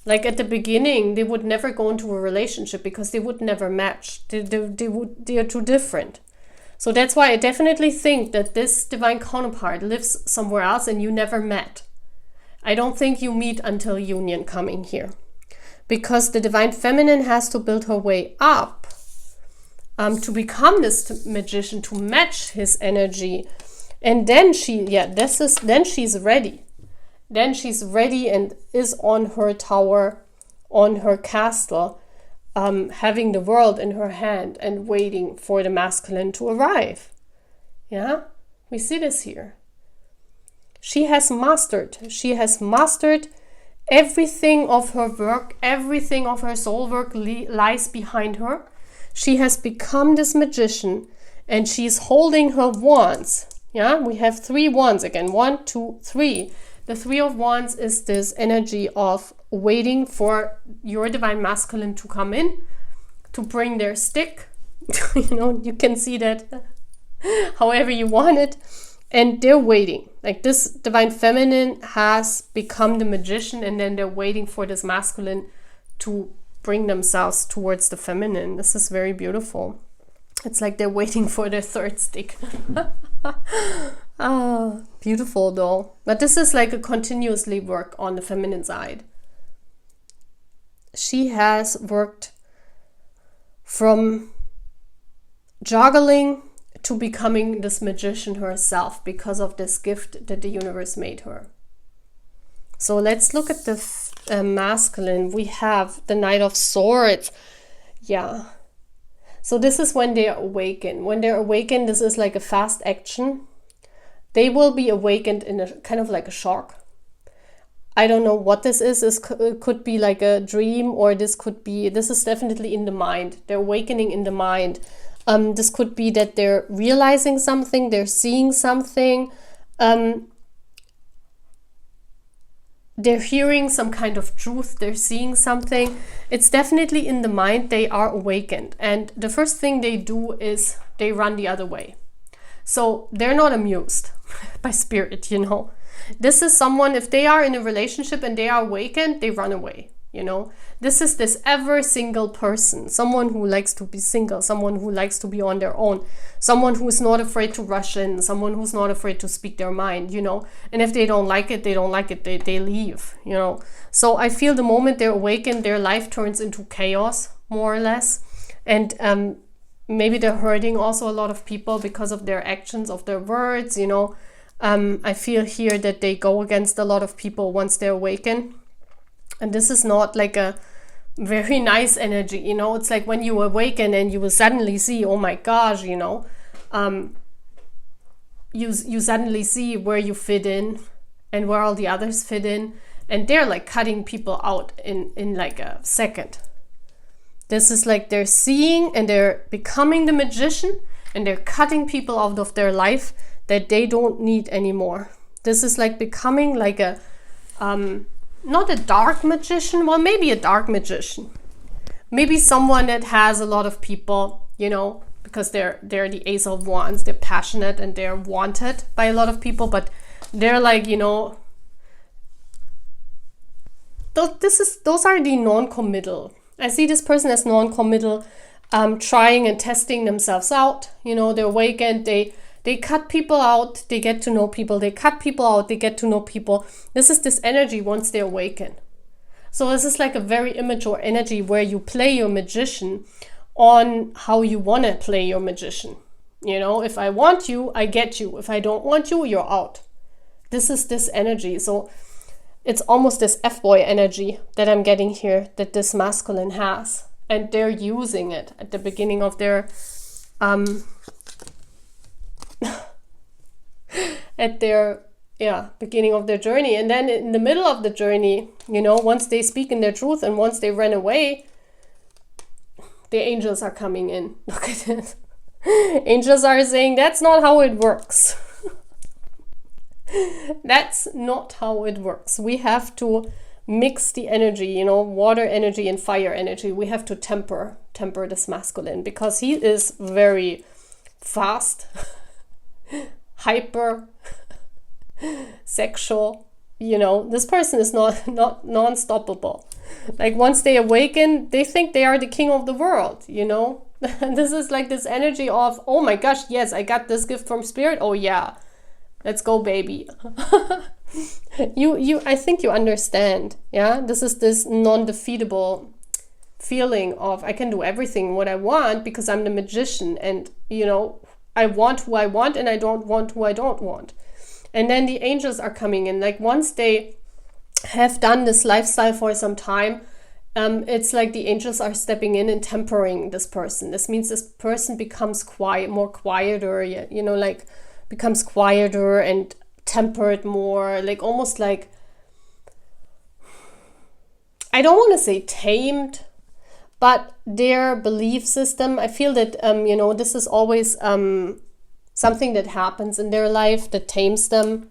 Like at the beginning, they would never go into a relationship because they would never match. They are too different. So that's why I definitely think that this divine counterpart lives somewhere else and you never met. I don't think you meet until union coming here, because the divine feminine has to build her way up to become this magician, to match his energy. And then then she's ready. Then she's ready and is on her tower, on her castle, having the world in her hand and waiting for the masculine to arrive. Yeah, we see this here. She has mastered everything of her work, everything of her soul work lies behind her. She has become this magician and she's holding her wands. Yeah, we have 3 wands again, 1, 2, 3. The 3 of wands is this energy of waiting for your divine masculine to come in, to bring their stick. You know, you can see that however you want it. And they're waiting. Like this divine feminine has become the magician, and then they're waiting for this masculine to bring themselves towards the feminine. This is very beautiful. It's like they're waiting for their third stick. Ah, beautiful though. But this is like a continuously work on the feminine side. She has worked from juggling to becoming this magician herself because of this gift that the universe made her. So let's look at the masculine. We have the Knight of Swords. Yeah. So this is when they awaken. When they're awakened, this is like a fast action. They will be awakened in a kind of like a shock. I don't know what this is. This could be like a dream, or this is definitely in the mind. They're awakening in the mind. This could be that they're realizing something, they're seeing something, they're hearing some kind of truth, they're seeing something. It's definitely in the mind. They are awakened. And the first thing they do is they run the other way. So they're not amused by spirit, you know. This is someone, if they are in a relationship and they are awakened, they run away, you know. This is this ever single person, someone who likes to be single, someone who likes to be on their own, someone who is not afraid to rush in, someone who's not afraid to speak their mind, you know. And if they don't like it, they don't like it, they leave, you know. So I feel the moment they're awakened, their life turns into chaos, more or less. And maybe they're hurting also a lot of people because of their actions, of their words, you know. I feel here that they go against a lot of people once they're awakened. And this is not like a very nice energy, you know. It's like when you awaken and you will suddenly see, oh my gosh, you know, you suddenly see where you fit in and where all the others fit in. And they're like cutting people out in like a second. This is like they're seeing and they're becoming the magician, and they're cutting people out of their life that they don't need anymore. This is like becoming like a, not a dark magician, well, maybe a dark magician. Maybe someone that has a lot of people, you know, because they're the Ace of Wands, they're passionate and they're wanted by a lot of people, but they're like, you know, those are the non-committal. I see this person as non-committal, trying and testing themselves out. You know, they're awakened, they cut people out, they get to know people. They cut people out, they get to know people. This is this energy once they awaken. So this is like a very immature energy where you play your magician on how you want to play your magician. You know, if I want you, I get you. If I don't want you, you're out. This is this energy. So it's almost this F-boy energy that I'm getting here, that this masculine has. And they're using it at the beginning of their beginning of their journey. And then in the middle of the journey, you know, once they speak in their truth and once they run away, the angels are coming in. Look at it. Angels are saying, that's not how it works. That's not how it works. We have to mix the energy, you know, water energy and fire energy. We have to temper this masculine, because he is very fast, hyper, sexual. You know, this person is not non-stoppable. Like once they awaken, they think they are the king of the world, you know. And this is like this energy of, oh my gosh, yes, I got this gift from spirit. Oh yeah, let's go, baby. I think you understand. Yeah, this is this non-defeatable feeling of, I can do everything what I want because I'm the magician, and you know, I want who I want and I don't want who I don't want. And then the angels are coming in. Like once they have done this lifestyle for some time, it's like the angels are stepping in and tempering this person. This means this person becomes quieter, you know, like becomes quieter and tempered more, like almost like, I don't want to say tamed, but their belief system, I feel that, you know, this is always something that happens in their life that tames them.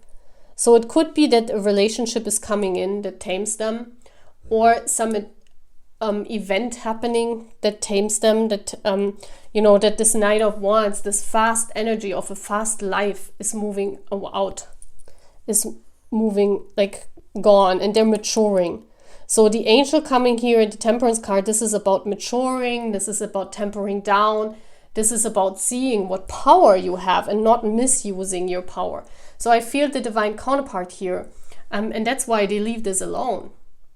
So it could be that a relationship is coming in that tames them, or some event happening that tames them, that that this Knight of Wands, this fast energy of a fast life is moving out, is moving like gone, and they're maturing. So the angel coming here, the Temperance card, this is about maturing, this is about tempering down, this is about seeing what power you have and not misusing your power. So I feel the divine counterpart here, and that's why they leave this alone.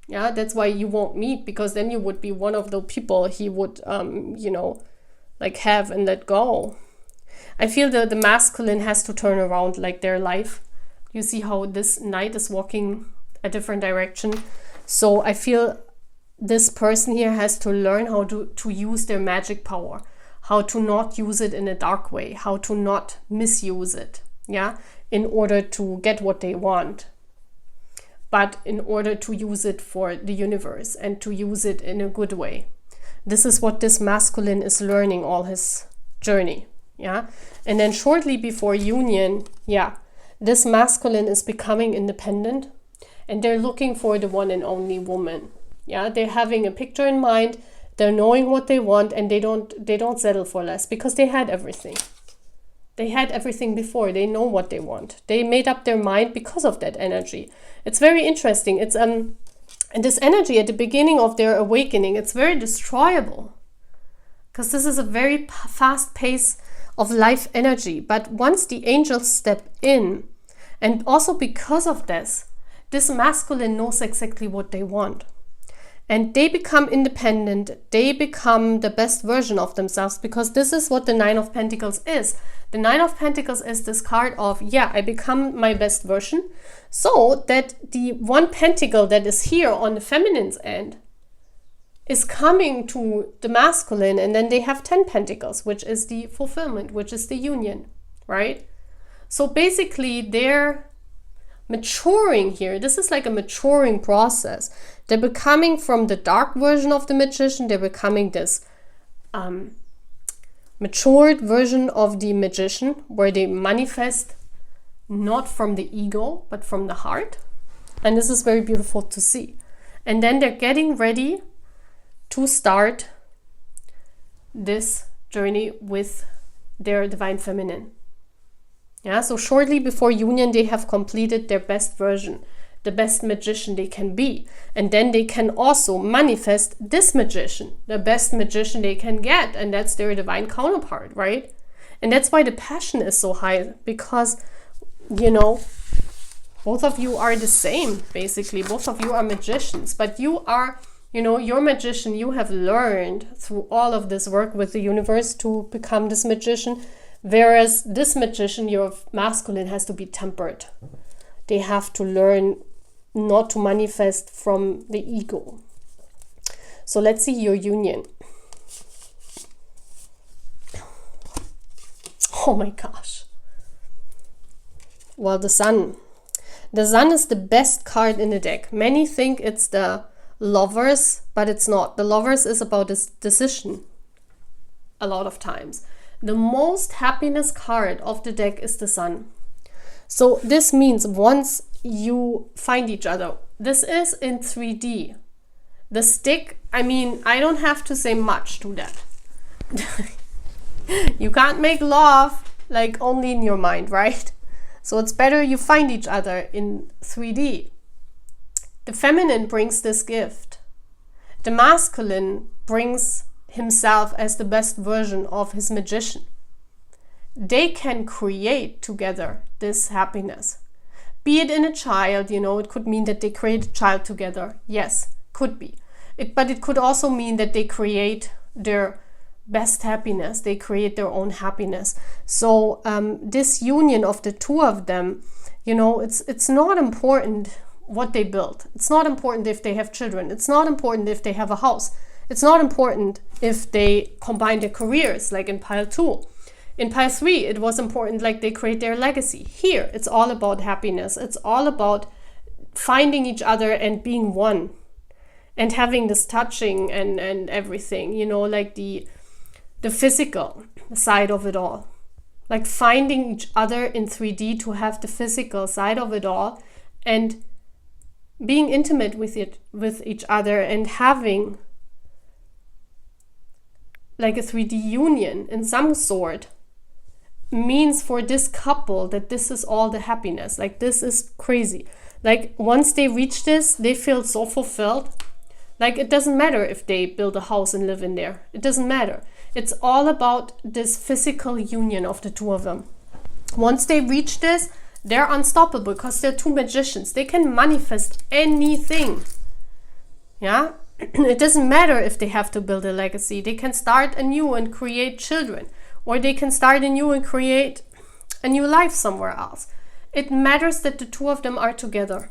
Yeah, that's why you won't meet, because then you would be one of the people he would, like have and let go. I feel that the masculine has to turn around like their life. You see how this knight is walking a different direction. So I feel this person here has to learn how to use their magic power, how to not use it in a dark way, how to not misuse it, yeah, in order to get what they want. But in order to use it for the universe and to use it in a good way. This is what this masculine is learning all his journey, yeah? And then shortly before union, yeah, this masculine is becoming independent, and they're looking for the one and only woman, yeah? They're having a picture in mind, they're knowing what they want, and they don't settle for less, because they had everything. They had everything before. They know what they want. They made up their mind because of that energy. It's very interesting. It's and this energy at the beginning of their awakening, it's very destroyable, because this is a very fast pace of life energy. But once the angels step in, and also because of this masculine knows exactly what they want. And they become independent, they become the best version of themselves, because this is what the Nine of Pentacles is. The Nine of Pentacles is this card of, yeah, I become my best version, so that the one pentacle that is here on the feminine's end is coming to the masculine, and then they have 10 pentacles, which is the fulfillment, which is the union, right? So basically they're maturing here. This is like a maturing process. They're becoming from the dark version of the magician, they're becoming this matured version of the magician, where they manifest not from the ego, but from the heart. And this is very beautiful to see. And then they're getting ready to start this journey with their divine feminine. Yeah, so shortly before union, they have completed their best version, the best magician they can be. And then they can also manifest this magician, the best magician they can get. And that's their divine counterpart, right? And that's why the passion is so high, because, both of you are the same, basically. Both of you are magicians, but you are, your magician, you have learned through all of this work with the universe to become this magician. Whereas this magician, your masculine, has to be tempered. They have to learn not to manifest from the ego. So let's see your union. Oh my gosh. Well, the Sun. The Sun is the best card in the deck. Many think it's the Lovers, but it's not. The Lovers is about this decision a lot of times. The most happiness card of the deck is the Sun. So this means once you find each other, this is in 3D. The stick, I don't have to say much to that. You can't make love like only in your mind, right? So it's better you find each other in 3D. The feminine brings this gift. The masculine brings himself as the best version of his magician. They can create together this happiness. Be it in a child, it could mean that they create a child together. Yes, could be. But it could also mean that they create their best happiness. They create their own happiness. So this union of the two of them, it's not important what they build. It's not important if they have children. It's not important if they have a house. It's not important if they combine their careers, like in pile 2. In pile 3, it was important, like they create their legacy. Here, it's all about happiness. It's all about finding each other and being one. And having this touching and everything, like the physical side of it all. Like finding each other in 3D to have the physical side of it all. And being intimate with each other, and having like a 3D union in some sort, means for this couple that this is all the happiness. Like, this is crazy. Like, once they reach this, they feel so fulfilled. Like, it doesn't matter if they build a house and live in there. It doesn't matter. It's all about this physical union of the two of them. Once they reach this, they're unstoppable because they're two magicians. They can manifest anything. Yeah? It doesn't matter if they have to build a legacy. They can start anew and create children. Or they can start anew and create a new life somewhere else. It matters that the two of them are together.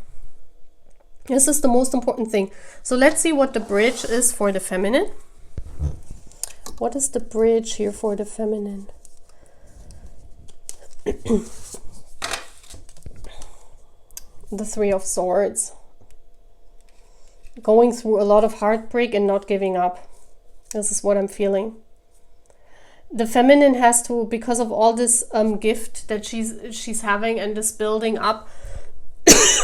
This is the most important thing. So let's see what the bridge is for the feminine. What is the bridge here for the feminine? The Three of Swords. Going through a lot of heartbreak and not giving up. This is what I'm feeling. The feminine has to, because of all this gift that she's having and this building up,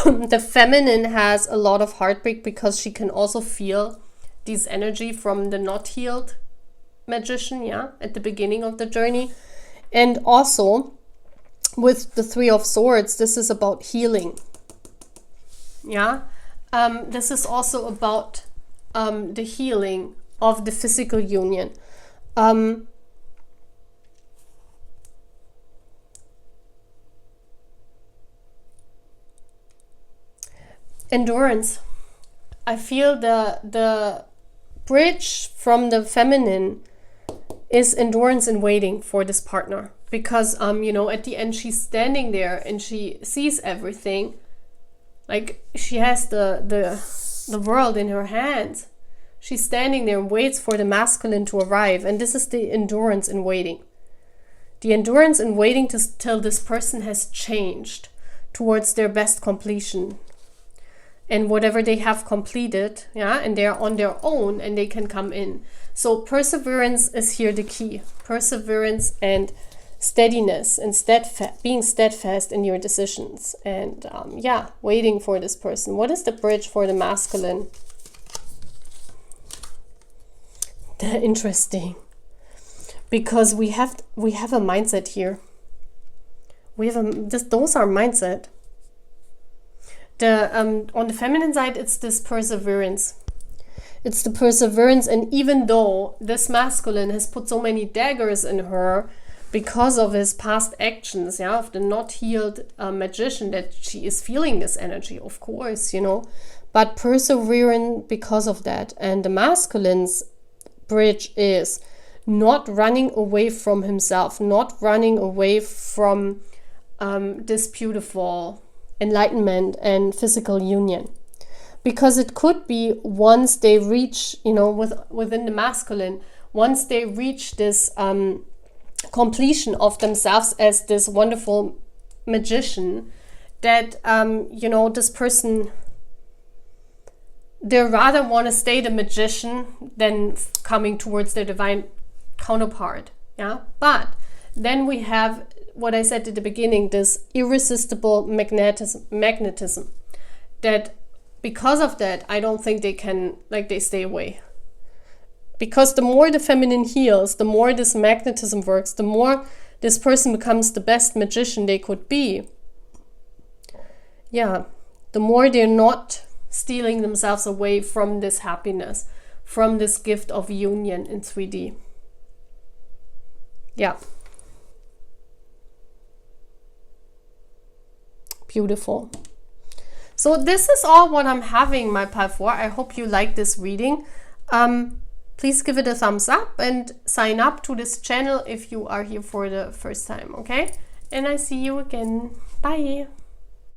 the feminine has a lot of heartbreak because she can also feel this energy from the not healed magician, yeah, at the beginning of the journey. And also with the Three of Swords, this is about healing. Yeah, this is also about the healing of the physical union. Endurance. I feel the bridge from the feminine is endurance and waiting for this partner, because you know, at the end she's standing there and she sees everything, like she has the world in her hands. She's standing there and waits for the masculine to arrive, and this is the endurance and waiting. The endurance and waiting till this person has changed towards their best completion. And whatever they have completed, yeah, and they're on their own and they can come in. So perseverance is here the key. Perseverance and steadiness and being steadfast in your decisions. And yeah, waiting for this person. What is the bridge for the masculine? Interesting. Because we have a mindset here. Those are mindset. On the feminine side, it's this perseverance. It's the perseverance, and even though this masculine has put so many daggers in her because of his past actions, yeah, of the not healed magician, that she is feeling this energy, of course, you know, but persevering because of that. And the masculine's bridge is not running away from himself, not running away from this beautiful enlightenment and physical union, because it could be once they reach, you know, within the masculine, once they reach this completion of themselves as this wonderful magician, that you know, this person, they rather want to stay the magician than coming towards their divine counterpart. Yeah, but then we have what I said at the beginning, this irresistible magnetism, that because of that, I don't think they can, like, they stay away. Because the more the feminine heals, the more this magnetism works, the more this person becomes the best magician they could be. Yeah, the more they're not stealing themselves away from this happiness, from this gift of union in 3D. Yeah. Beautiful. So this is all what I'm having, my pile 4. I hope you like this reading. Please give it a thumbs up and sign up to this channel if you are here for the first time, okay? And I see you again. Bye.